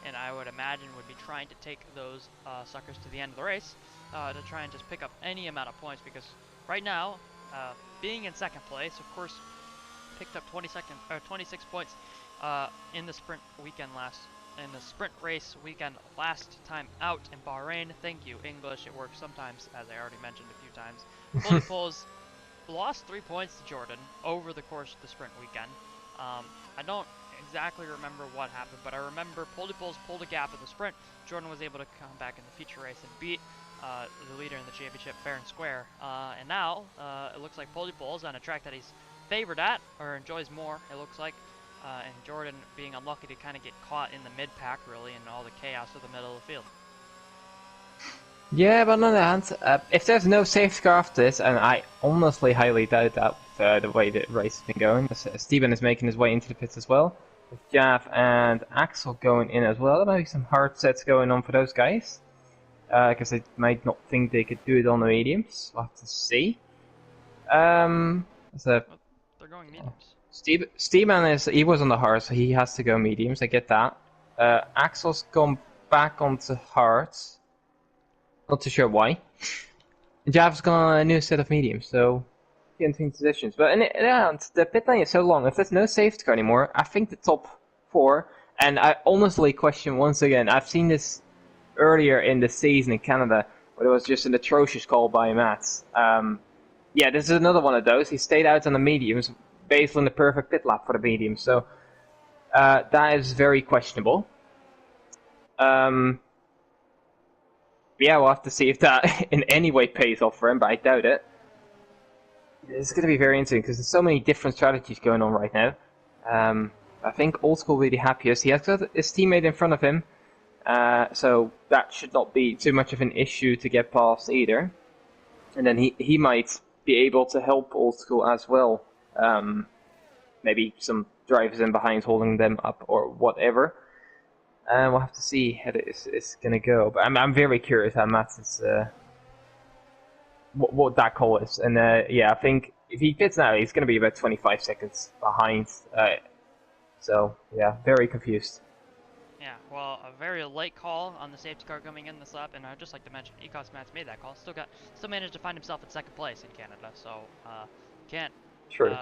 And I would imagine would be trying to take those suckers to the end of the race to try and just pick up any amount of points, because right now, being in second place, of course, picked up 26 points in the sprint race weekend last time out in Bahrain. Thank you, English. It works sometimes, as I already mentioned a few times. Poldy Poles lost 3 points to Jordan over the course of the sprint weekend. I don't exactly remember what happened, but I remember Poldy Poles pulled a gap in the sprint. Jordan was able to come back in the feature race and beat the leader in the championship fair and square. And now it looks like Poldy Poles on a track that he's favored at, or enjoys more, it looks like. And Jordan being unlucky to kind of get caught in the mid-pack, really, in all the chaos of the middle of the field. Yeah, but on the other hand, if there's no safety car after this, and I honestly highly doubt that with the way the race has been going, Steven is making his way into the pits as well, with Jav and Axel going in as well. There might be some hard sets going on for those guys, because they might not think they could do it on the mediums. We'll have to see. So Well, they're going mediums. Steven he was on the hard, so he has to go mediums. I get that. Axel's gone back onto hards. Not too sure why. Jav's gone on a new set of mediums, so getting positions. But the pit lane is so long. If there's no safety car anymore, I think the top four. And I honestly question once again. I've seen this earlier in the season in Canada, but it was just an atrocious call by Matt. Yeah, this is another one of those. He stayed out on the mediums based on the perfect pit lap for the mediums. So that is very questionable. Yeah, we'll have to see if that in any way pays off for him, but I doubt it. It's going to be very interesting because there's so many different strategies going on right now. I think Old School will be the happiest. He has got his teammate in front of him, so that should not be too much of an issue to get past either. And then he might be able to help Old School as well. Maybe some drivers in behind holding them up or whatever. We'll have to see how it's going to go. But I'm very curious how Matt is, what that call is. And yeah, I think if he pits now, he's going to be about 25 seconds behind. So yeah, very confused. Yeah, well, a very late call on the safety car coming in this lap, and I'd just like to mention, Ecos Matt's made that call. Still managed to find himself in second place in Canada. So can't True.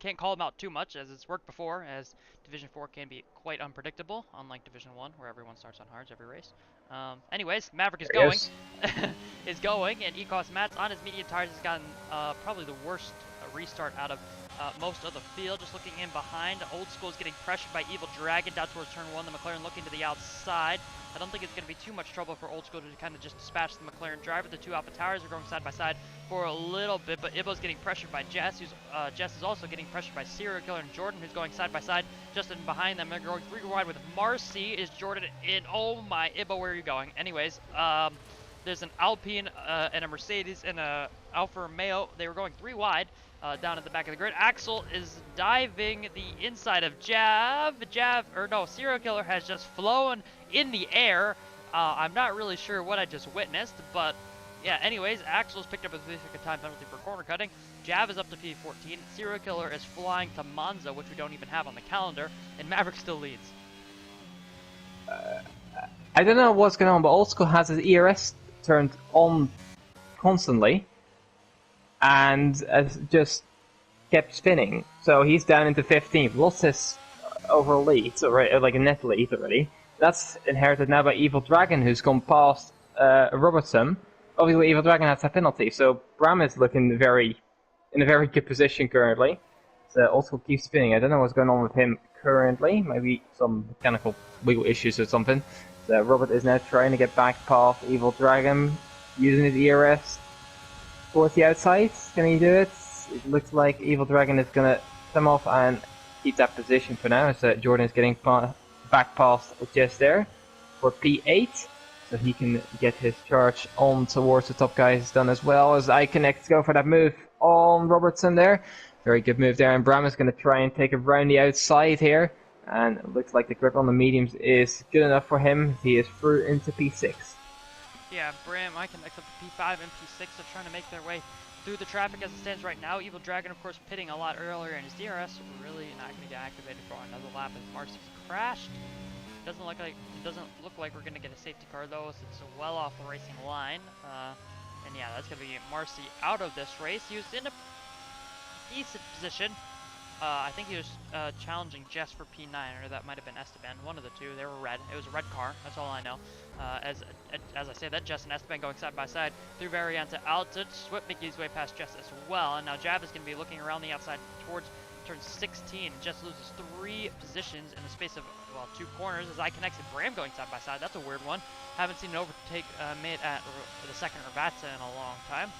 can't call him out too much, as it's worked before, as Division 4 can be quite unpredictable, unlike Division 1, where everyone starts on hards every race. Anyways, Maverick is There he going, is. and Ecos Mats on his medium tires has gotten probably the worst restart out of most of the field. Just looking in behind, Old School is getting pressured by Evil Dragon down towards turn 1. The McLaren looking to the outside. I don't think it's going to be too much trouble for Old School to kind of just dispatch the McLaren driver. The two Alpha Towers are going side by side for a little bit, but Ibo's getting pressured by Jess, Jess is also getting pressured by Serial Killer and Jordan, who's going side by side. Just in behind them, they're going 3 wide with Marcy. Is Jordan in? Oh my, Ibo, where are you going? Anyways, there's an Alpine and a Mercedes and a Alfa Romeo. They were going 3 wide. Down at the back of the grid. Axel is diving the inside of Serial Killer has just flown in the air. I'm not really sure what I just witnessed, but yeah, anyways, Axel's picked up a significant time penalty for corner cutting. Jav is up to P14. Serial Killer is flying to Monza, which we don't even have on the calendar, and Maverick still leads. I don't know what's going on, but Old School has his ERS turned on constantly. And just kept spinning. So he's down into 15th. Lost his overall lead, like a net lead already. That's inherited now by Evil Dragon, who's gone past Robertson. Obviously, Evil Dragon has a penalty, so Bram is looking in a very good position currently. So also keeps spinning. I don't know what's going on with him currently. Maybe some mechanical wiggle issues or something. So Robert is now trying to get back past Evil Dragon using his ERS. Towards the outside, can he do it? It looks like Evil Dragon is gonna come off and keep that position for now, as Jordan is getting back past just there for P8, so he can get his charge on towards the top guys done as well, as I connect go for that move on Robertson there. Very good move there, and Bram is gonna try and take it round the outside here, and it looks like the grip on the mediums is good enough for him. He is through into P6. Yeah, Bram, I can mix up to P5 and P6. They're trying to make their way through the traffic as it stands right now. Evil Dragon, of course, pitting a lot earlier, and his DRS really not going to get activated for another lap as Marcy's crashed. Doesn't look like we're going to get a safety car though, since it's well off the racing line. And yeah, that's going to be Marcy out of this race. He was in a decent position. I think he was challenging Jess for P9, or that might have been Esteban. One of the two. They were red. It was a red car. That's all I know. As I say that, Jess and Esteban going side by side through Variante Alta. Swip making his way past Jess as well. And now Jav is going to be looking around the outside towards turn 16. Jess loses 3 positions in the space of, well, 2 corners as I connected Bram going side by side. That's a weird one. Haven't seen an overtake made at the second Ravazza in a long time.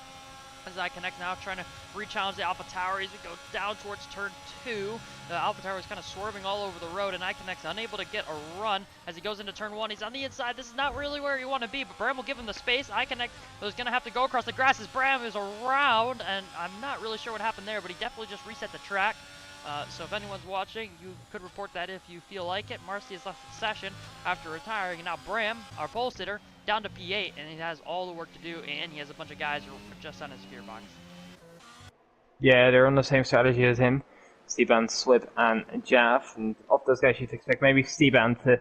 As I connect now, trying to re-challenge the Alpha Tower as we go down towards turn 2. The Alpha Tower is kind of swerving all over the road, and iConnect's unable to get a run as he goes into turn 1. He's on the inside. This is not really where you want to be, but Bram will give him the space. iConnect is going to have to go across the grass as Bram is around, and I'm not really sure what happened there, but he definitely just reset the track. So if anyone's watching, you could report that if you feel like it. Marcy has left the session after retiring, and now Bram, our pole sitter, down to P8, and he has all the work to do, and he has a bunch of guys who are just on his fear box. Yeah, they're on the same strategy as him. Steban, Swip, and Jav, and of those guys you'd expect maybe Steban to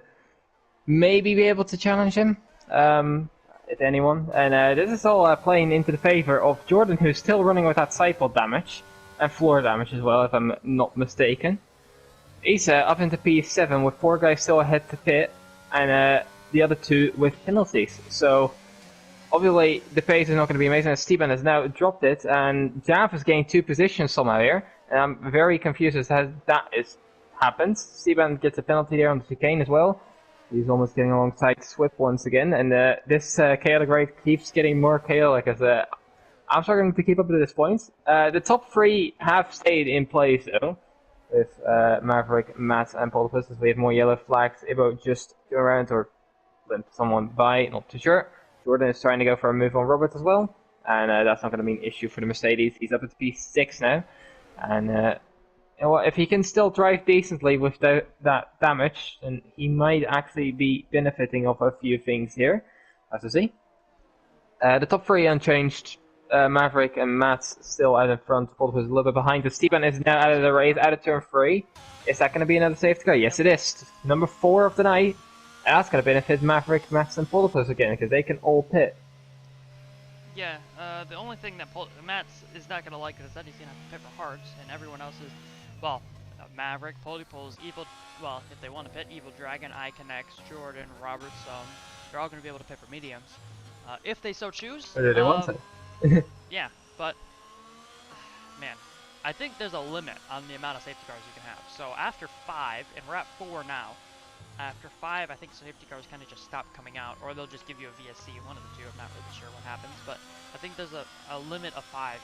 maybe be able to challenge him, if anyone. And this is all playing into the favor of Jordan, who's still running with that sidepod damage. And floor damage as well, if I'm not mistaken. He's up into P7 with 4 guys still ahead to pit, and the other 2 with penalties. So, obviously, the pace is not going to be amazing, as Steban has now dropped it, and Jav has gained 2 positions somehow here, and I'm very confused as to how that is happened. Steban gets a penalty there on the chicane as well. He's almost getting alongside Swip once again, and this chaotic raid keeps getting more chaotic as I'm struggling to keep up to this point. The top 3 have stayed in place though, with Maverick, Matt, and Polipus. We have more yellow flags. Ibo just go around or limp someone by, not too sure. Jordan is trying to go for a move on Robert as well, and that's not going to be an issue for the Mercedes. He's up at P6 now, and you know what, if he can still drive decently with that damage, then he might actually be benefiting of a few things here, as you see. The top 3 unchanged. Maverick and Matt's still out in front. Polipus is a little bit behind. The Steban is now out of the race, out of turn 3. Is that going to be another safety car? Yes, it is. Number 4 of the night. And that's going to benefit Maverick, Matt, and Polipus again, because they can all pit. Yeah, the only thing that Matt is not going to like is that he's going to have to pit for hards, and everyone else is, well, Maverick, Polipus, Evil, well, if they want to pit, Evil Dragon, iConnect, Jordan, Robert, they're all going to be able to pit for mediums. If they so choose. Or do they want to? Yeah, but man, I think there's a limit on the amount of safety cars you can have. So after 5, and we're at 4 now, after 5 I think safety cars kind of just stop coming out, or they'll just give you a VSC, one of the two. I'm not really sure what happens, but I think there's a limit of 5.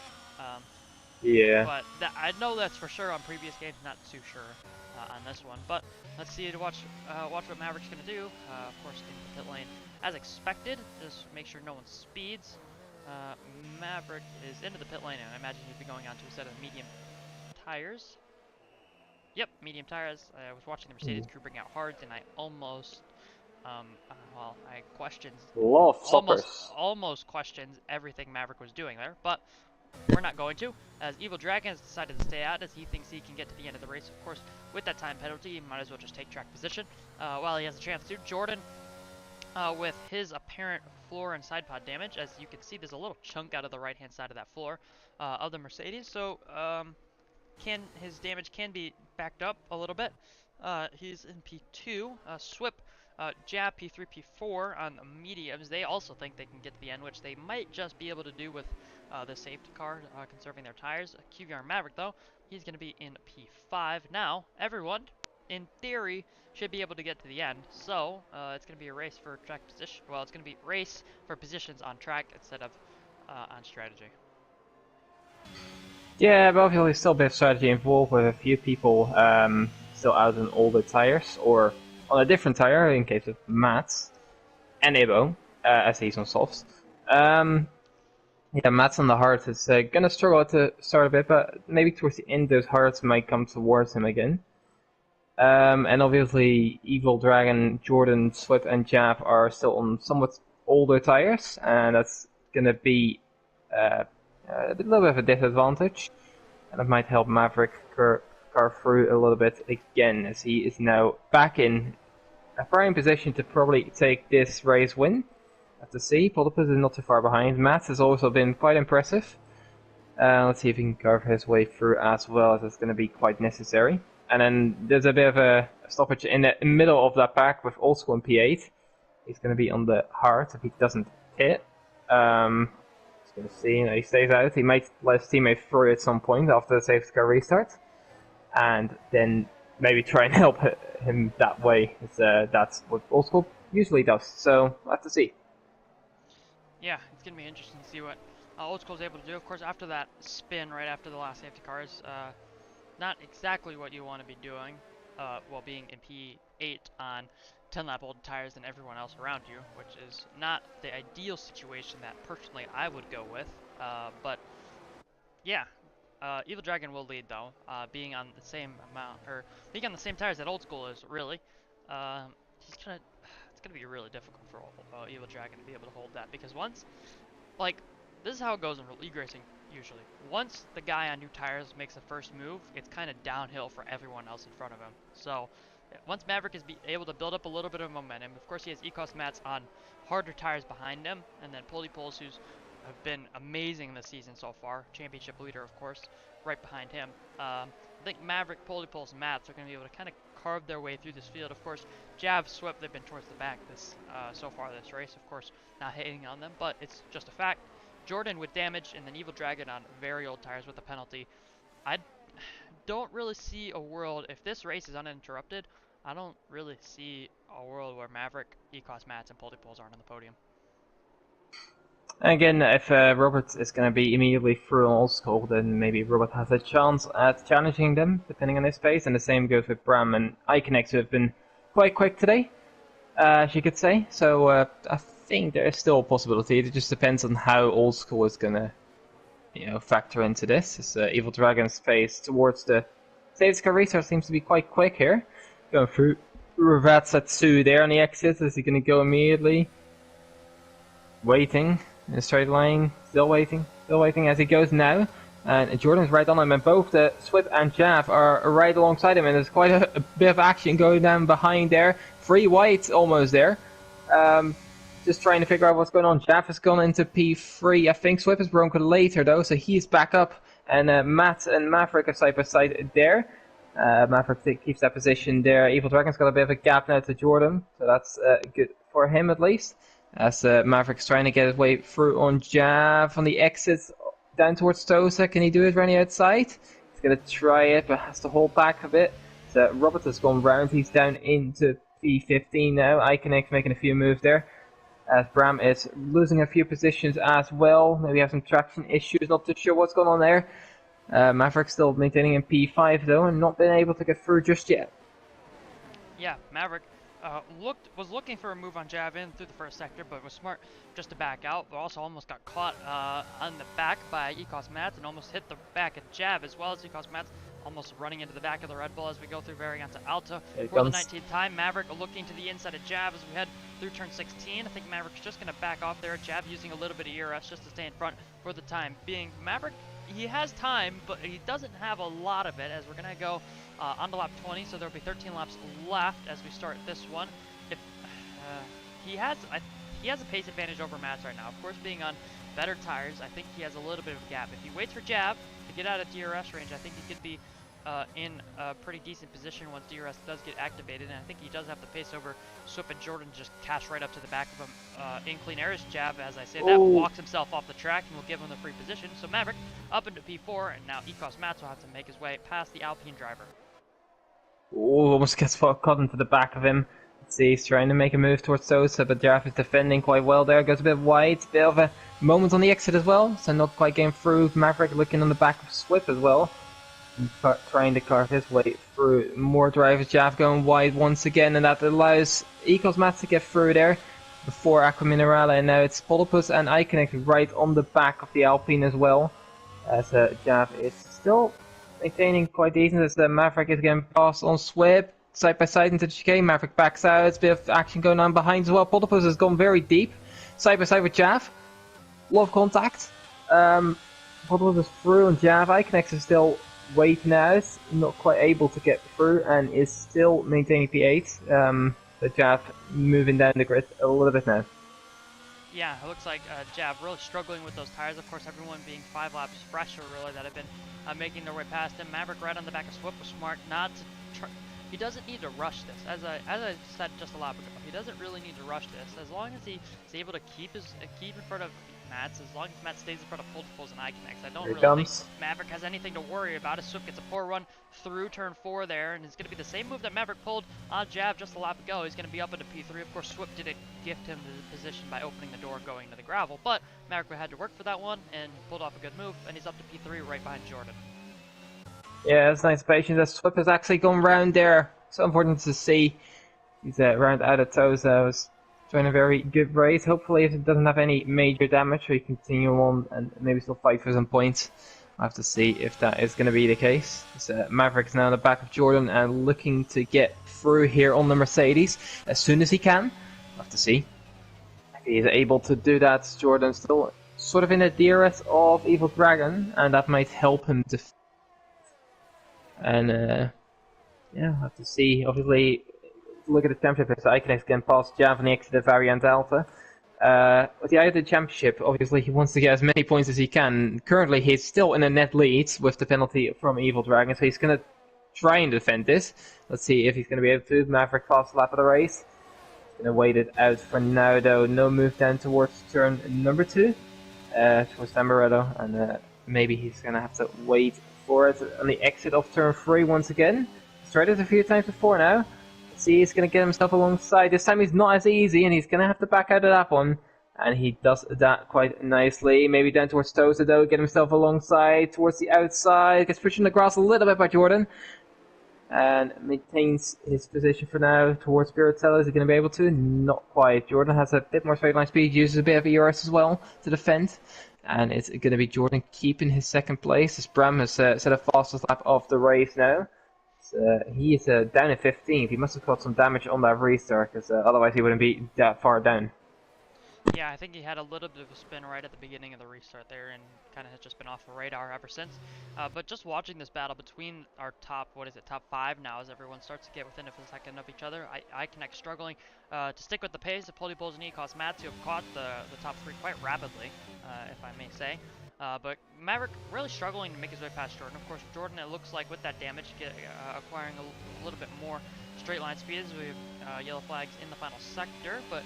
Yeah. But I know that's for sure on previous games, not too sure on this one. But let's see, watch what Maverick's going to do. Of course, in the pit lane, as expected, just make sure no one speeds. Maverick is into the pit lane, and I imagine he'd be going on to a set of medium tires. Yep, medium tires. I was watching the Mercedes crew bring out hards, and I almost, well, I questioned, almost questioned everything Maverick was doing there, but we're not going to, as Evil Dragon has decided to stay out, as he thinks he can get to the end of the race. Of course, with that time penalty, he might as well just take track position while he has a chance to. Jordan, with his apparent floor and side pod damage, as you can see, there's a little chunk out of the right-hand side of that floor of the Mercedes, so his damage can be backed up a little bit. He's in P2. Swip, Jab, P3, P4 on the mediums. They also think they can get to the end, which they might just be able to do with the safety car, conserving their tires. QVR Maverick, though, he's going to be in P5. Now, everyone, in theory, should be able to get to the end. So, it's going to be a race for track position. Well, it's going to be race for positions on track instead of on strategy. Yeah, but obviously still a bit of strategy involved with a few people still out on older tires, or on a different tire in case of Matt and Ebo, as he's on softs. Yeah, Matt's on the hards is going to struggle to start a bit, but maybe towards the end those hards might come towards him again. And obviously Evil Dragon, Jordan, Swip, and Jav are still on somewhat older tires, and that's going to be a little bit of a disadvantage, and it might help Maverick carve through a little bit again, as he is now back in a prime position to probably take this race win. Have to see, Polipus is not too far behind. Matt has also been quite impressive. Let's see if he can carve his way through as well, as it's going to be quite necessary. And then there's a bit of a stoppage in the middle of that pack with Old School in P8. He's going to be on the hard if he doesn't hit. Just going to see, he stays out. He might let his teammate through at some point after the safety car restart. And then maybe try and help him that way. That's what Old School usually does. So, we'll have to see. Yeah, it's going to be interesting to see what Old School is able to do. Of course, after that spin right after the last safety cars, not exactly what you want to be doing while being in P8 on 10 lap old tires than everyone else around you, which is not the ideal situation that personally I would go with. But yeah, Evil Dragon will lead though, being on the same amount, or being on the same tires that Old School is, really. He's gonna, it's gonna be really difficult for Evil Dragon to be able to hold that, because once, like, this is how it goes in league racing usually. Once the guy on new tires makes the first move, it's kind of downhill for everyone else in front of him. So once Maverick is able to build up a little bit of momentum, of course he has Ecos mats on harder tires behind him, and then Pulley Poles, who's have been amazing this season so far, championship leader of course, right behind him. I think Maverick, Pulley Poles, mats are going to be able to kind of carve their way through this field. Of course, Jav, Swift, they've been towards the back this so far this race. Of course, not hating on them, but it's just a fact. Jordan with damage, and then Evil Dragon on very old tires with a penalty. I don't really see a world, if this race is uninterrupted, I don't really see a world where Maverick, Ecos Mats, and Pulley Poles aren't on the podium. Again, if Robert is going to be immediately through on Old School, then maybe Robert has a chance at challenging them, depending on his pace. And the same goes with Bram and Iconex, who have been quite quick today, as you could say. So I think there is still a possibility. It just depends on how Old School is going to, factor into this. As Evil Dragon's pace towards the safety car restart seems to be quite quick here. Going through Ravatsatsu there on the exit. Is he going to go immediately? Waiting. In a straight line, still waiting as he goes now. And Jordan's right on him, and both the Swift and Jav are right alongside him, and there's quite a bit of action going down behind there. 3 whites almost there. Just trying to figure out what's going on. Jav has gone into P3. I think Swift is broken later though, so he's back up. And Matt and Maverick are side by side there. Maverick keeps that position there. Evil Dragon's got a bit of a gap now to Jordan, so that's good for him at least. As Maverick's trying to get his way through on Jav on the exits down towards Tosa. Can he do it running outside? He's going to try it, but has to hold back a bit. So Robert has gone round. He's down into P15 now. Iconex making a few moves there. As Bram is losing a few positions as well. Maybe have some traction issues. Not too sure what's going on there. Maverick still maintaining in P5 though, and not been able to get through just yet. Yeah, Maverick was looking for a move on Jav in through the first sector, but was smart just to back out, but also almost got caught on the back by Ecos Mats and almost hit the back of Jav, as well as Ecos Mats almost running into the back of the Red Bull as we go through Varianta Alta for the 19th time. Maverick looking to the inside of Jav as we head through turn 16. I think Maverick's just going to back off there. Jav using a little bit of ERS just to stay in front for the time being. Maverick, he has time, but he doesn't have a lot of it, as we're going to go on to lap 20, so there'll be 13 laps left as we start this one. If he has a pace advantage over Mats right now. Of course, being on better tires, I think he has a little bit of a gap. If he waits for Jav to get out of DRS range, I think he could be in a pretty decent position once DRS does get activated, and I think he does have the pace over Swift and Jordan to just cash right up to the back of him in Clean Air's Jav, as I say that, walks himself off the track and will give him the free position. So Maverick up into P4, and now Ecos Mats will have to make his way past the Alpine driver. Oh, almost gets caught into the back of him. Let's see, he's trying to make a move towards Sosa, but Jav is defending quite well there. Goes a bit wide, bit of a moment on the exit as well, so not quite getting through. Maverick looking on the back of Swift as well, trying to carve his way through. More drivers, Jav going wide once again, and that allows Ecos Mats to get through there before Aqua Minerale, and now it's Polopus and Iconex right on the back of the Alpine as well, as Jav is still maintaining quite decent, as Maverick is getting passed on Swift. Side by side into the chicane, Maverick backs out. There's a bit of action going on behind as well. Polopus has gone very deep, side by side with Jav. A lot of contact. Polopus is through on Jav. Iconex is still waiting out, not quite able to get through, and is still maintaining P8. The Jav moving down the grid a little bit now. Yeah, it looks like Jav really struggling with those tires. Of course, everyone being 5 laps fresher, really, that have been making their way past him. Maverick right on the back of Swift was smart not to try. He doesn't need to rush this. As I said just a lap ago, he doesn't really need to rush this. As long as he's able to keep in front of Mats. As long as Matt stays in front of Pulse and Iconex, I don't Here he really think comes. Maverick has anything to worry about. His Swift gets a poor run through turn 4 there, and it's going to be the same move that Maverick pulled on Jab just a lap ago. He's going to be up into P3. Of course, Swift didn't gift him the position by opening the door going to the gravel, but Maverick had to work for that one, and he pulled off a good move, and he's up to P3 right behind Jordan. Yeah, it's nice patience. That Swift has actually gone round there. So important to see. He's round out of toes. Was trying a very good race. Hopefully, if it doesn't have any major damage, we continue on and maybe still fight for some points. I'll have to see if that is going to be the case. Maverick is now in the back of Jordan and looking to get through here on the Mercedes as soon as he can. I'll have to see if he is able to do that. Jordan still sort of in the DRS of Evil Dragon, and that might help him to. And yeah, I'll have to see. Obviously, look at the championship. So Iconex getting past Jav and the exit of Variant Alpha. With the eye of the championship, obviously he wants to get as many points as he can. Currently, he's still in a net lead with the penalty from Evil Dragon, so he's going to try and defend this. Let's see if he's going to be able to. Maverick fast lap of the race. He's going to wait it out for now, though. No move down towards turn number 2, towards Tamburetto, and maybe he's going to have to wait for it on the exit of turn 3 once again. He's tried it a few times before now. See, he's going to get himself alongside. This time he's not as easy, and he's going to have to back out of that one. And he does that quite nicely. Maybe down towards Tosa, though. Get himself alongside towards the outside. Gets pushed in the grass a little bit by Jordan. And maintains his position for now towards Spiritella. Is he going to be able to? Not quite. Jordan has a bit more straight line speed. Uses a bit of ERS as well to defend. And it's going to be Jordan keeping his second place. As Bram has set a fastest lap of the race now. He is down at 15th. He must have caught some damage on that restart, because otherwise he wouldn't be that far down. Yeah, I think he had a little bit of a spin right at the beginning of the restart there, and kind of has just been off the radar ever since. But just watching this battle between our top 5 now, as everyone starts to get within a second of each other, Iconex struggling to stick with the pace of Polybulls and Ecos Mats, who have caught the top 3 quite rapidly, if I may say. But Maverick really struggling to make his way past Jordan. Of course, Jordan, it looks like with that damage, acquiring a little bit more straight line speed as we have yellow flags in the final sector. But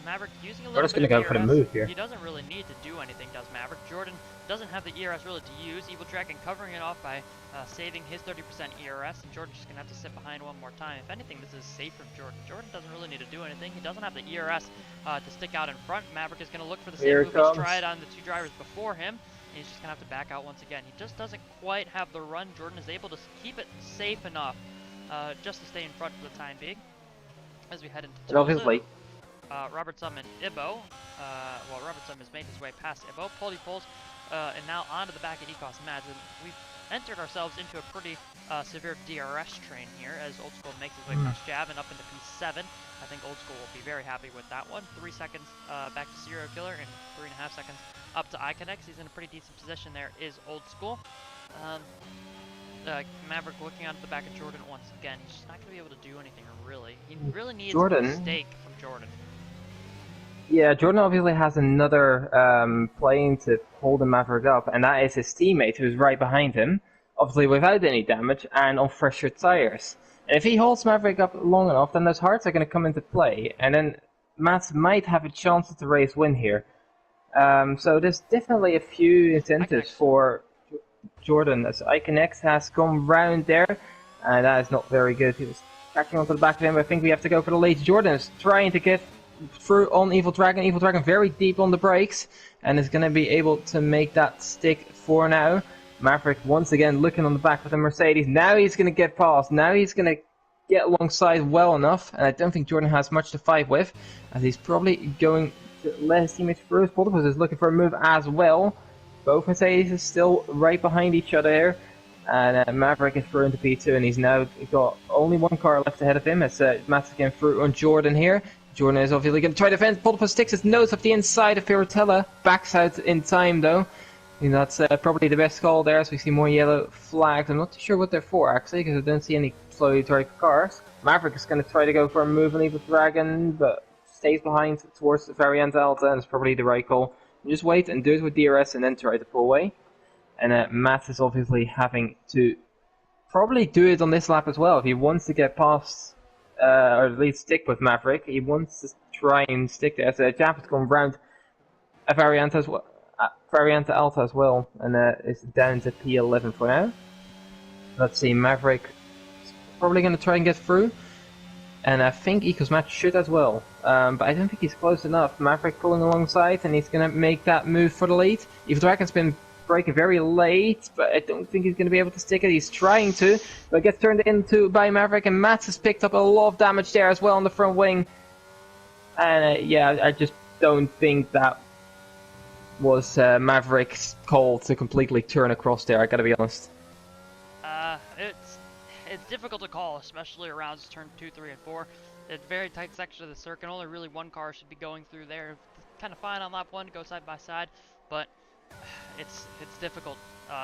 Maverick using a little bit of ERS. For the move here. He doesn't really need to do anything, does Maverick? Jordan doesn't have the ERS really to use. Evil Dragon covering it off by saving his 30% ERS, and Jordan's just going to have to sit behind one more time. If anything, this is safe from Jordan. Jordan doesn't really need to do anything. He doesn't have the ERS to stick out in front. Maverick is going to look for the same move he's tried on the 2 drivers before him. And he's just going to have to back out once again. He just doesn't quite have the run. Jordan is able to keep it safe enough just to stay in front for the time being. As we head into Obviously. Robertson and Ibo. Well, Robertson has made his way past Ibo. Polypulse and now onto the back of Ecos Mads. And we've entered ourselves into a pretty severe DRS train here as Old School makes his way past Jav and up into P7. I think Old School will be very happy with that one. 3 seconds back to Serial Killer and 3.5 seconds up to Iconex. He's in a pretty decent position there, is Old School. Maverick looking onto the back of Jordan once again. He's just not going to be able to do anything really. He really needs a mistake from Jordan. Yeah, Jordan obviously has another plane to hold the Maverick up, and that is his teammate who's right behind him, obviously without any damage and on fresher tires. And if he holds Maverick up long enough, then those hearts are going to come into play, and then Mats might have a chance at the race win here. So there's definitely a few incentives for Jordan, as Iconex has come round there, and that is not very good. He was tracking onto the back of him. I think we have to go for the late. Jordan is trying to get through on Evil Dragon. Evil Dragon very deep on the brakes, and is going to be able to make that stick for now. Maverick once again looking on the back of the Mercedes. Now he's going to get past. Now he's going to get alongside well enough, and I don't think Jordan has much to fight with, as he's probably going to let his teammates through. Polybulls is looking for a move as well. Both Mercedes are still right behind each other here, and Maverick is through into P2, and he's now got only 1 car left ahead of him as Matt's again through on Jordan here. Jordan is obviously going to try to defend. Polybulls sticks his nose up the inside of Piratella, backs out in time though. And that's probably the best call there, as we see more yellow flags. I'm not too sure what they're for actually, because I don't see any slowly drive cars. Maverick is going to try to go for a move on Evil Dragon, but stays behind towards the Variant Alta, and it's probably the right call. Just wait and do it with DRS and then try to pull away. And Matt is obviously having to probably do it on this lap as well. If he wants to get past, or at least stick with Maverick, he wants to try and stick there. So Jap has gone round variant as well. Variant Alpha as well, and it's down to P11 for now. Let's see, Maverick is probably going to try and get through, and I think Ecosmatch should as well, but I don't think he's close enough. Maverick pulling alongside, and he's going to make that move for the lead. Evil Dragon's been braking very late, but I don't think he's going to be able to stick it. He's trying to, but gets turned into by Maverick, and Mats has picked up a lot of damage there as well on the front wing. And yeah, I just don't think that was Maverick's call to completely turn across there, I gotta be honest. It's difficult to call, especially around turn 2, 3, and 4. It's a very tight section of the circuit. Only really one car should be going through there. Kind of fine on lap 1 to go side by side, but it's difficult,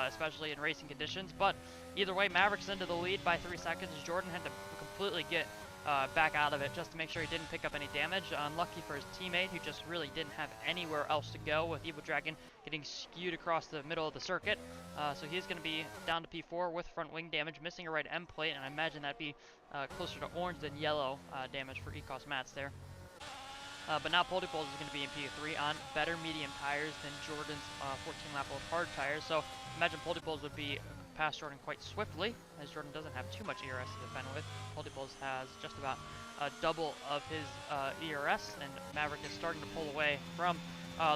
especially in racing conditions. But either way, Maverick's into the lead by 3 seconds. Jordan had to completely get back out of it just to make sure he didn't pick up any damage. Unlucky for his teammate, who just really didn't have anywhere else to go, with Evil Dragon getting skewed across the middle of the circuit. So he's going to be down to P4 with front wing damage, missing a right end plate, and I imagine that'd be closer to orange than yellow damage for Ecos Mats there. But now Poldypolls is going to be in P3 on better medium tires than Jordan's 14-lap old hard tires. So imagine Poldypolls would be past Jordan quite swiftly, as Jordan doesn't have too much ERS to defend with. Poldypolls has just about double of his ERS, and Maverick is starting to pull away from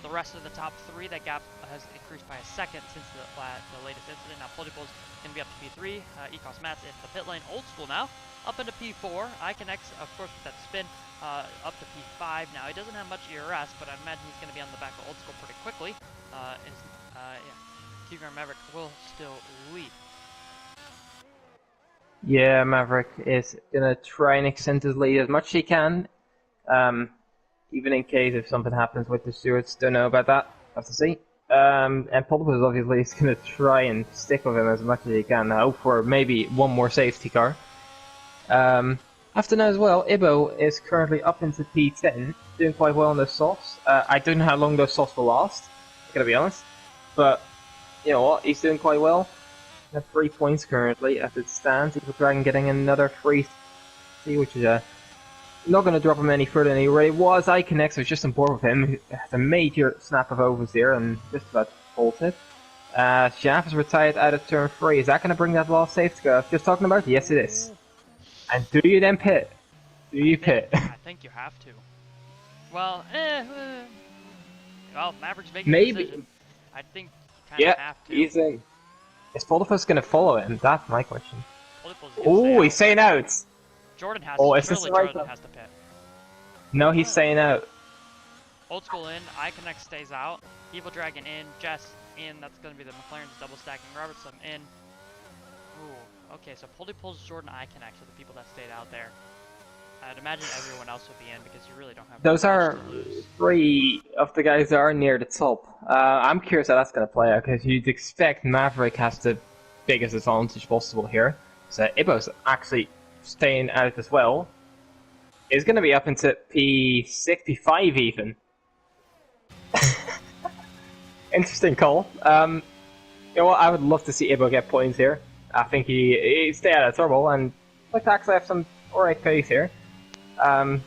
the rest of the top 3. That gap has increased by a second since the latest incident. Now Poldypolls is going to be up to P3. Ecos Mats into the pit lane. Old School now up into P4. Iconex, of course, with that spin, up to P5 now. He doesn't have much ERS, but I imagine he's going to be on the back of Old School pretty quickly. Yeah, QleenVigor Maverick will still lead. Yeah, Maverick is gonna try and extend his lead as much as he can, even in case if something happens with the stewards. Don't know about that. Have to see. And Poldypolls obviously is gonna try and stick with him as much as he can. Hope for maybe one more safety car. Have to know as well, Ibo is currently up into P10, doing quite well on those softs. I don't know how long those softs will last, I gotta be honest. But, you know what, he's doing quite well. At 3 points currently as it stands. Evil Dragon getting another free C, which is not going to drop him any further than he already was. Iconex was just on board with him. He had a major snap of overs there and just about bolted. Shaft is retired out of turn 3. Is that going to bring that last safety car I was just talking about? Yes, it is. And do you then pit? Do you pit? I think you have to. Well, well, Maverick's making Maybe. a decision. I think you kind of have to. He's in. Is Poldypolls going to follow him? That's my question. Oh, he's saying out. Jordan has Oh, to. is this Surely the right Jordan one? has to pit. No, he's saying out. Old School in, Iconex stays out, Evil Dragon in, Jess in, that's going to be the McLaren's double stacking, Robertson in. Ooh, okay, so Poldypolls, Jordan, Iconex are the people that stayed out there. I'd imagine everyone else would be in because you really don't have Those much are to lose. 3 of the guys that are near the top. I'm curious how that's going to play out because you'd expect Maverick has the biggest advantage possible here. So Ibo's actually staying out as well. Is going to be up into P6, P5 even. Interesting call. You know what? I would love to see Ibo get points here. I think he stay out of trouble and like to actually have some alright pace here.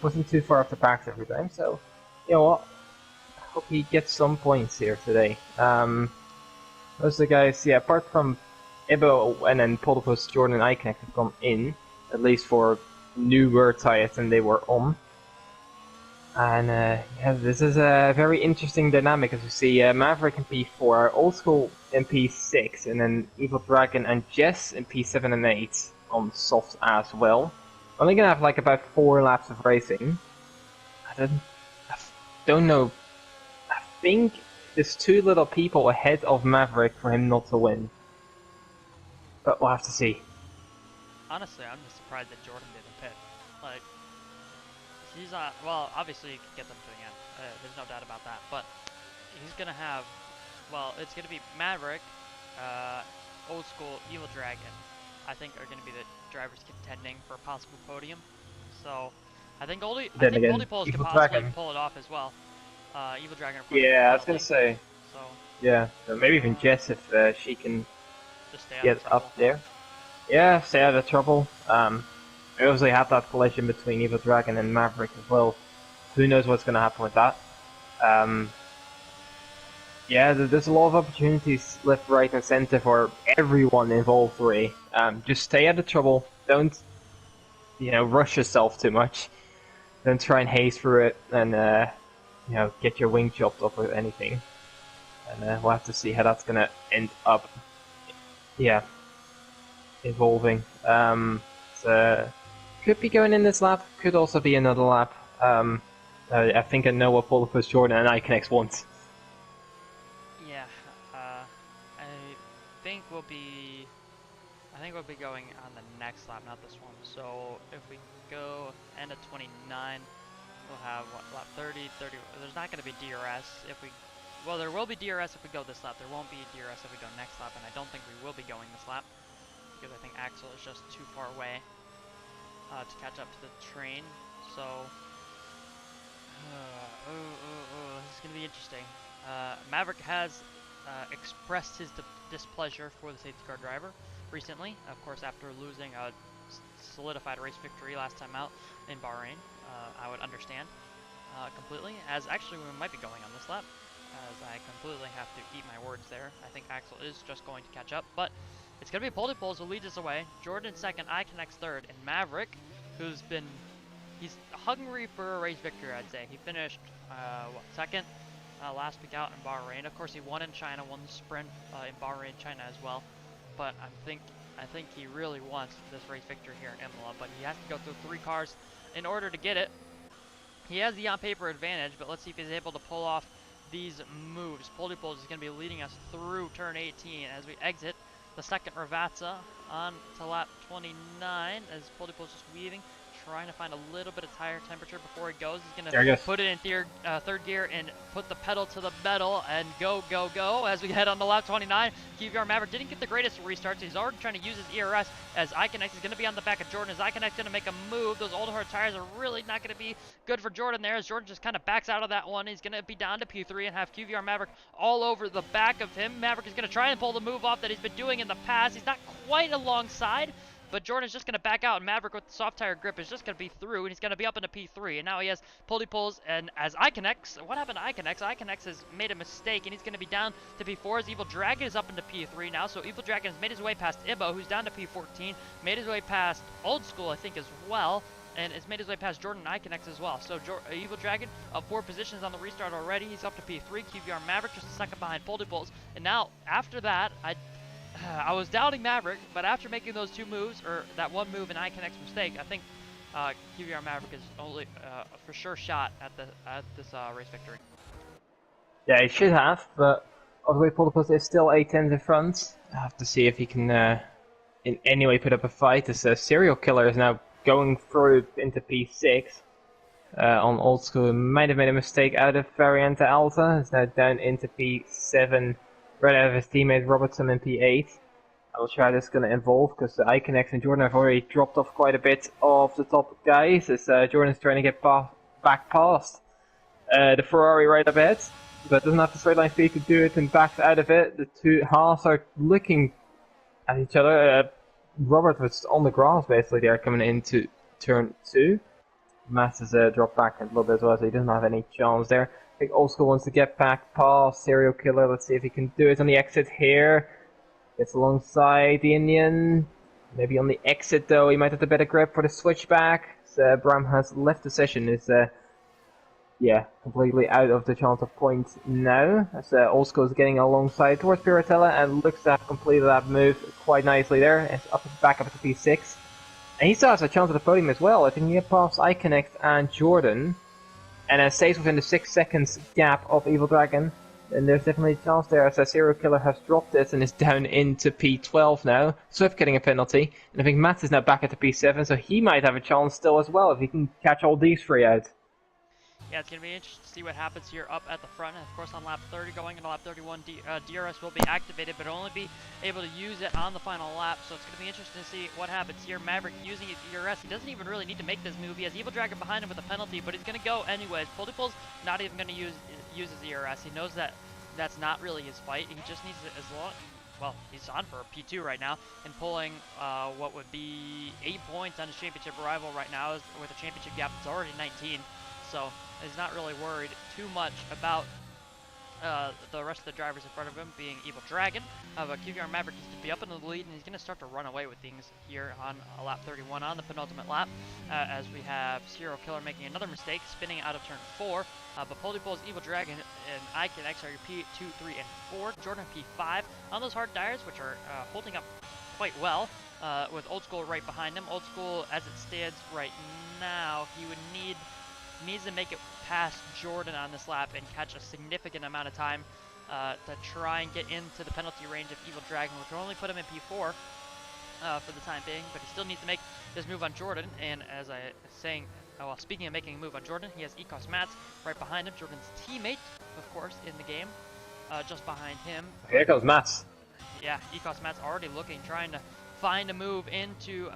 Wasn't too far off the pack every time, so you know what? I hope he gets some points here today. Most of the guys, yeah, apart from Ibo and then Poldypolls, Jordan, and Iconex have come in, at least for newer tires than they were on. And yeah, this is a very interesting dynamic as we see Maverick in P4, Old School in P6, and then Evil Dragon and Jess in P7 and 8 on soft as well. Only gonna have like about 4 laps of racing. I don't know. I think there's too little people ahead of Maverick for him not to win. But we'll have to see. Honestly, I'm just surprised that Jordan didn't pit. Like, he's well, obviously you can get them to the end. There's no doubt about that. But he's gonna have, well, it's gonna be Maverick, Old School, Evil Dragon. I think are going to be the drivers contending for a possible podium. So I think Poldypolls can possibly pull it off as well. Evil Dragon. Yeah, I was going to say. So yeah, so maybe even Jess if she can just stay get up there. Yeah, stay out of trouble. We obviously have that collision between Evil Dragon and Maverick as well. Who knows what's going to happen with that? Yeah, there's a lot of opportunities left, right, and center for everyone involved, really. Just stay out of trouble. Don't, rush yourself too much. Don't try and haze through it and, get your wing chopped off or anything. And we'll have to see how that's gonna end up. Yeah, evolving. So could be going in this lap. Could also be another lap. I think I know what Bulletproof Jordan and Iconex want. Yeah, I think we'll be. I think we'll be going on the next lap, not this one. So if we go end at 29, we'll have what, lap 30, 30. There's not going to be DRS if we. Well, there will be DRS if we go this lap. There won't be DRS if we go next lap, and I don't think we will be going this lap because I think Axel is just too far away to catch up to the train. So, this is going to be interesting. Maverick has expressed his displeasure for the safety car driver recently, of course, after losing a solidified race victory last time out in Bahrain. I would understand completely, as actually we might be going on this lap, as I completely have to eat my words there. I think Axel is just going to catch up, but it's going to be Poldypols who leads us away. Jordan second, Iconex third, and Maverick, he's hungry for a race victory, I'd say. He finished, second last week out in Bahrain. Of course, he won in China, won the sprint in Bahrain, China as well. But I think he really wants this race victory here in Imola, but he has to go through 3 cars in order to get it. He has the on-paper advantage, but let's see if he's able to pull off these moves. Poldypols is going to be leading us through turn 18 as we exit the second Ravazza on to lap 29 as Poldypols just weaving, trying to find a little bit of tire temperature before he goes. He's going to put it in third gear and put the pedal to the metal and go, go, go as we head on to lap 29. QVR Maverick didn't get the greatest restarts. He's already trying to use his ERS as Iconex is going to be on the back of Jordan. As Iconex going to make a move, those old hard tires are really not going to be good for Jordan there as Jordan just kind of backs out of that one. He's going to be down to P3 and have QVR Maverick all over the back of him. Maverick is going to try and pull the move off that he's been doing in the past. He's not quite alongside, but Jordan's just going to back out, and Maverick with the soft tire grip is just going to be through, and he's going to be up into P3. And now he has Poldypols, and as Iconex, what happened to Iconex? Iconex has made a mistake, and he's going to be down to P4 as Evil Dragon is up into P3 now. So Evil Dragon has made his way past Ibo, who's down to P14, made his way past Old School, I think, as well, and has made his way past Jordan and Iconex as well. So Evil Dragon up 4 positions on the restart already. He's up to P3. QVR Maverick just a second behind Poldypols. And now, after that, I was doubting Maverick, but after making those 2 moves, or that 1 move and Iconex mistake, I think QVR Maverick is only for sure shot at this race victory. Yeah, he should have, but obviously Poldypols is still 8 tenths in front. I have to see if he can in any way put up a fight. This serial killer is now going through into P6. On Old School, might have made a mistake out of Variante Alta. It's now down into P7. Right out of his teammate Robertson in P8. I will try this going to evolve because Iconex and Jordan have already dropped off quite a bit of the top guys as Jordan's trying to get back past the Ferrari right up ahead, but doesn't have the straight line speed to do it and backs out of it. The 2 halves are looking at each other. Robert was on the grass basically there coming into turn 2. Matt has dropped back a little bit as well, so he doesn't have any chance there. I think Old School wants to get back past Serial Killer. Let's see if he can do it on the exit here. Gets alongside the Indian. Maybe on the exit though, he might have the better grip for the switchback. So Bram has left the session. Is completely out of the chance of points now. As Old School is getting alongside towards Piratella and looks to have completed that move quite nicely there. It's back up to P6. And he still has a chance at the podium as well. I think he gets past Iconex and Jordan. And stays within the 6 seconds gap of Evil Dragon. And there's definitely a chance there as a Serial Killer has dropped it and is down into P12 now. Swift getting a penalty. And I think Matt is now back at the P7, so he might have a chance still as well if he can catch all these 3 out. Yeah, it's going to be interesting to see what happens here up at the front. And of course, on lap 30, going into lap 31, DRS will be activated, but only be able to use it on the final lap. So it's going to be interesting to see what happens here. Maverick using his DRS. He doesn't even really need to make this move. He has Evil Dragon behind him with a penalty, but he's going to go anyways. Poldypols not even going to use his ERS. He knows that that's not really his fight. He just needs it as long. Well, he's on for a P2 right now and pulling what would be 8 points on his championship arrival right now with a championship gap. It's already 19. So he's not really worried too much about the rest of the drivers in front of him being Evil Dragon. But QVR Maverick is to be up in the lead, and he's going to start to run away with things here on lap 31 on the penultimate lap, as we have Serial Killer making another mistake, spinning out of turn 4. But Poldypol's Evil Dragon and ICANX are your P2, 3, and 4. Jordan P5 on those hard tires, which are holding up quite well, with Old School right behind him. Old School, as it stands right now, he would needs to make it past Jordan on this lap and catch a significant amount of time to try and get into the penalty range of Evil Dragon, which will only put him in P4 for the time being, but he still needs to make this move on Jordan. And as I was saying, well, speaking of making a move on Jordan, he has Ecos Mats right behind him, Jordan's teammate, of course, in the game, just behind him. Here comes Mats. Yeah, Ecos Mats already looking, trying to find a move into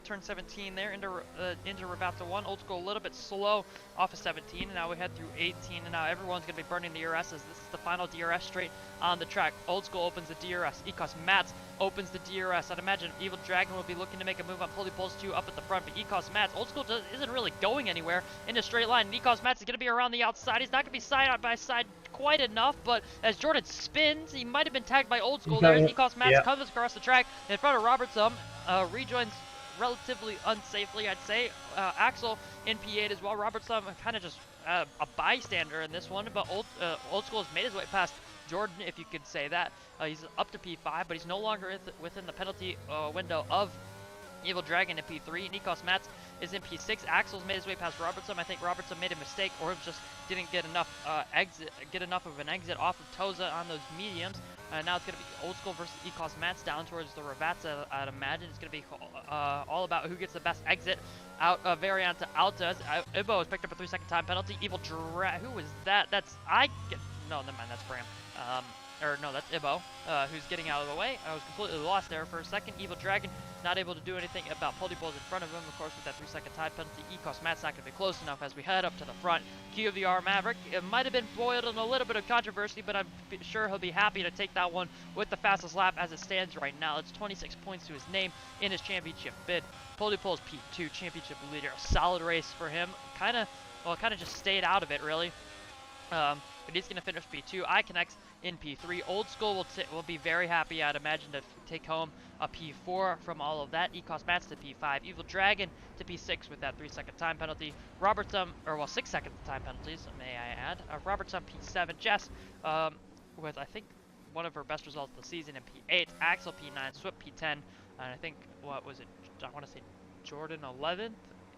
turn 17 there, into Ravazza 1. Old School a little bit slow off of 17, and now we head through 18, and now everyone's going to be burning DRS as this is the final DRS straight on the track. Old School opens the DRS. Ecos Mats opens the DRS. I'd imagine Evil Dragon will be looking to make a move on Poldypol's 2 up at the front, but Ecos Mats, Old School isn't really going anywhere in a straight line, and Ecos Mats is going to be around the outside. He's not going to be side by side quite enough, but as Jordan spins, he might have been tagged by Old School. There's Ecos Mats comes across the track in front of Robertson, rejoins relatively unsafely, I'd say. Axel in P8 as well. Robertson kind of just a bystander in this one, but Old School has made his way past Jordan, if you could say that. He's up to P5, but he's no longer within the penalty window of Evil Dragon in P3. Nikos Mats is in P6. Axel's made his way past Robertson. I think Robertson made a mistake or just didn't get enough enough of an exit off of Toza on those mediums. Now it's going to be Old School versus Ecos Mats down towards the Ravazza. I'd imagine it's going to be all about who gets the best exit out of Variant to Alta. Ibo has picked up a 3-second time penalty. Evil Dragon, who is that? No, never mind, that's Bram. Or no, that's Ibo, who's getting out of the way. I was completely lost there for a second. Evil Dragon not able to do anything about Poldypol's in front of him, of course, with that 3-second time penalty. Ecos Mat's not going to be close enough as we head up to the front. QVR Maverick, it might have been boiled in a little bit of controversy, but I'm sure he'll be happy to take that one with the fastest lap as it stands right now. It's 26 points to his name in his championship bid. Poldypol's P2 championship leader. A solid race for him. Kind of just stayed out of it, really. But he's going to finish P2. ICANX in P3. Old School will be very happy, I'd imagine, to take home a P4 from all of that. Ecos Mats to P5. Evil Dragon to P6 with that 3-second time penalty. Robertson, 6-second time penalties, may I add. Robertson P7. Jess, with, I think, one of her best results of the season in P8. Axel P9. Swip P10. And I think, what was it? I want to say Jordan 11th.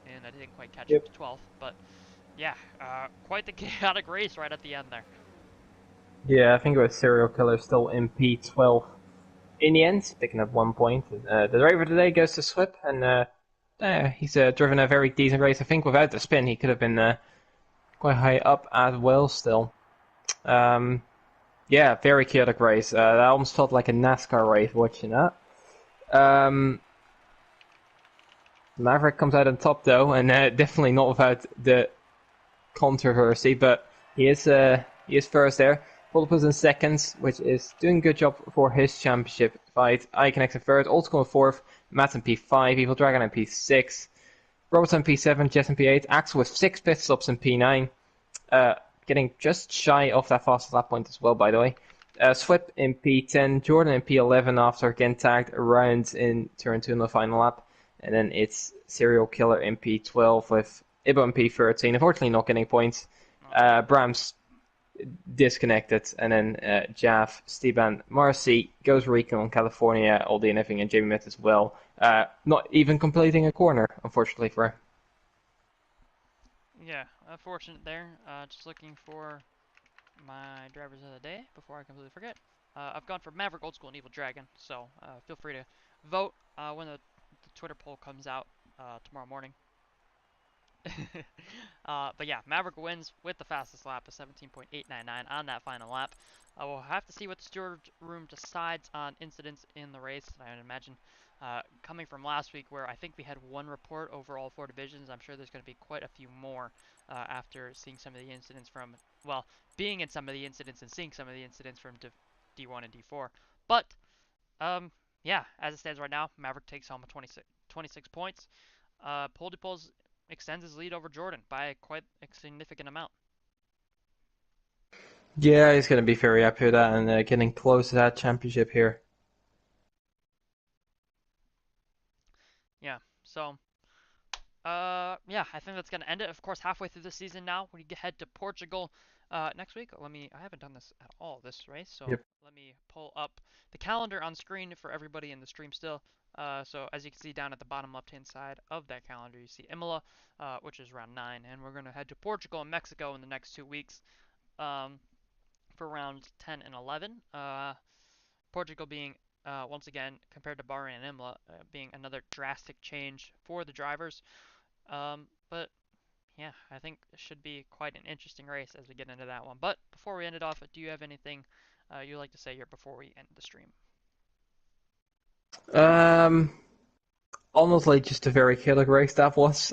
And I didn't quite catch it to 12th. But yeah, quite the chaotic race right at the end there. Yeah, I think it was Serial Killer still in P12 in the end, picking up 1 point. The driver today goes to Swip, and he's driven a very decent race. I think without the spin, he could have been quite high up as well still. Yeah, very chaotic race. That almost felt like a NASCAR race watching that. Maverick comes out on top though, and definitely not without the controversy, but he is first there. Poldypol's in second, which is doing a good job for his championship fight. ICANX in third, Old School in fourth, Matt in P5, Evil Dragon in P6, Robertson in P7, Jess in P8, Axel with 6 pit stops in P9, getting just shy of that fastest lap point as well, by the way. Swip in P10, Jordan in P11 after getting tagged around in turn 2 in the final lap. And then it's Serial Killer in P12 with Ibo in P13. Unfortunately, not getting points. Bram's disconnected. And then Jav, Steban, Marcy, Goes Rico in California, all DNFing, and Jamie Met as well. Not even completing a corner, unfortunately, for her. Yeah, unfortunate there. Just looking for my drivers of the day before I completely forget. I've gone for Maverick, Old School, and Evil Dragon, so feel free to vote when the Twitter poll comes out tomorrow morning. But yeah, Maverick wins with the fastest lap of 17.899 on that final lap. We'll have to see what the steward room decides on incidents in the race. I would imagine coming from last week where I think we had 1 report over all 4 divisions, I'm sure there's going to be quite a few more after seeing some of the incidents from, well, being in some of the incidents and seeing some of the incidents from D1 and D4. But yeah, as it stands right now, Maverick takes home 26 points. Poldypol's extends his lead over Jordan by quite a significant amount. Yeah, he's going to be very happy with that and getting close to that championship here. Yeah. So yeah, I think that's gonna end it. Of course, halfway through the season now, we head to Portugal next week. I haven't done this at all this race, so Yep. let me pull up the calendar on screen for everybody in the stream still. So as you can see down at the bottom left-hand side of that calendar, you see Imola, which is round 9, and we're gonna head to Portugal and Mexico in the next 2 weeks um, for rounds 10 and 11. Portugal being once again compared to Bahrain and Imola, being another drastic change for the drivers. But yeah, I think it should be quite an interesting race as we get into that one. But before we end it off, do you have anything you'd like to say here before we end the stream? Um, Honestly, just a very chaotic race that was.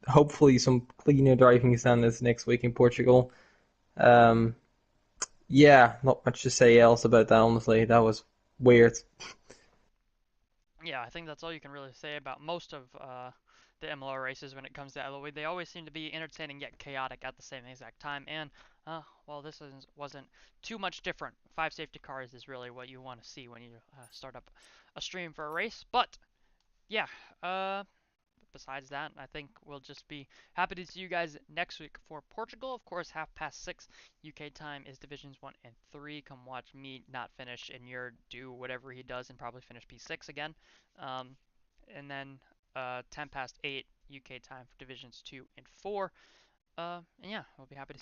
Hopefully some cleaner driving standards next week in Portugal. Um, yeah, not much to say else about that. Honestly, that was weird. Yeah, I think that's all you can really say about most of the MLR races when it comes to LOE. They always seem to be entertaining yet chaotic at the same exact time. And well, wasn't too much different. 5 safety cars is really what you want to see when you start up a stream for a race. But yeah, besides that, I think we'll just be happy to see you guys next week for Portugal. Of course, 6:30 UK time is Divisions 1 and 3. Come watch me not finish and your do whatever he does and probably finish P6 again. Um, and then 8:10 UK time for Divisions 2 and 4. And yeah, we'll be happy to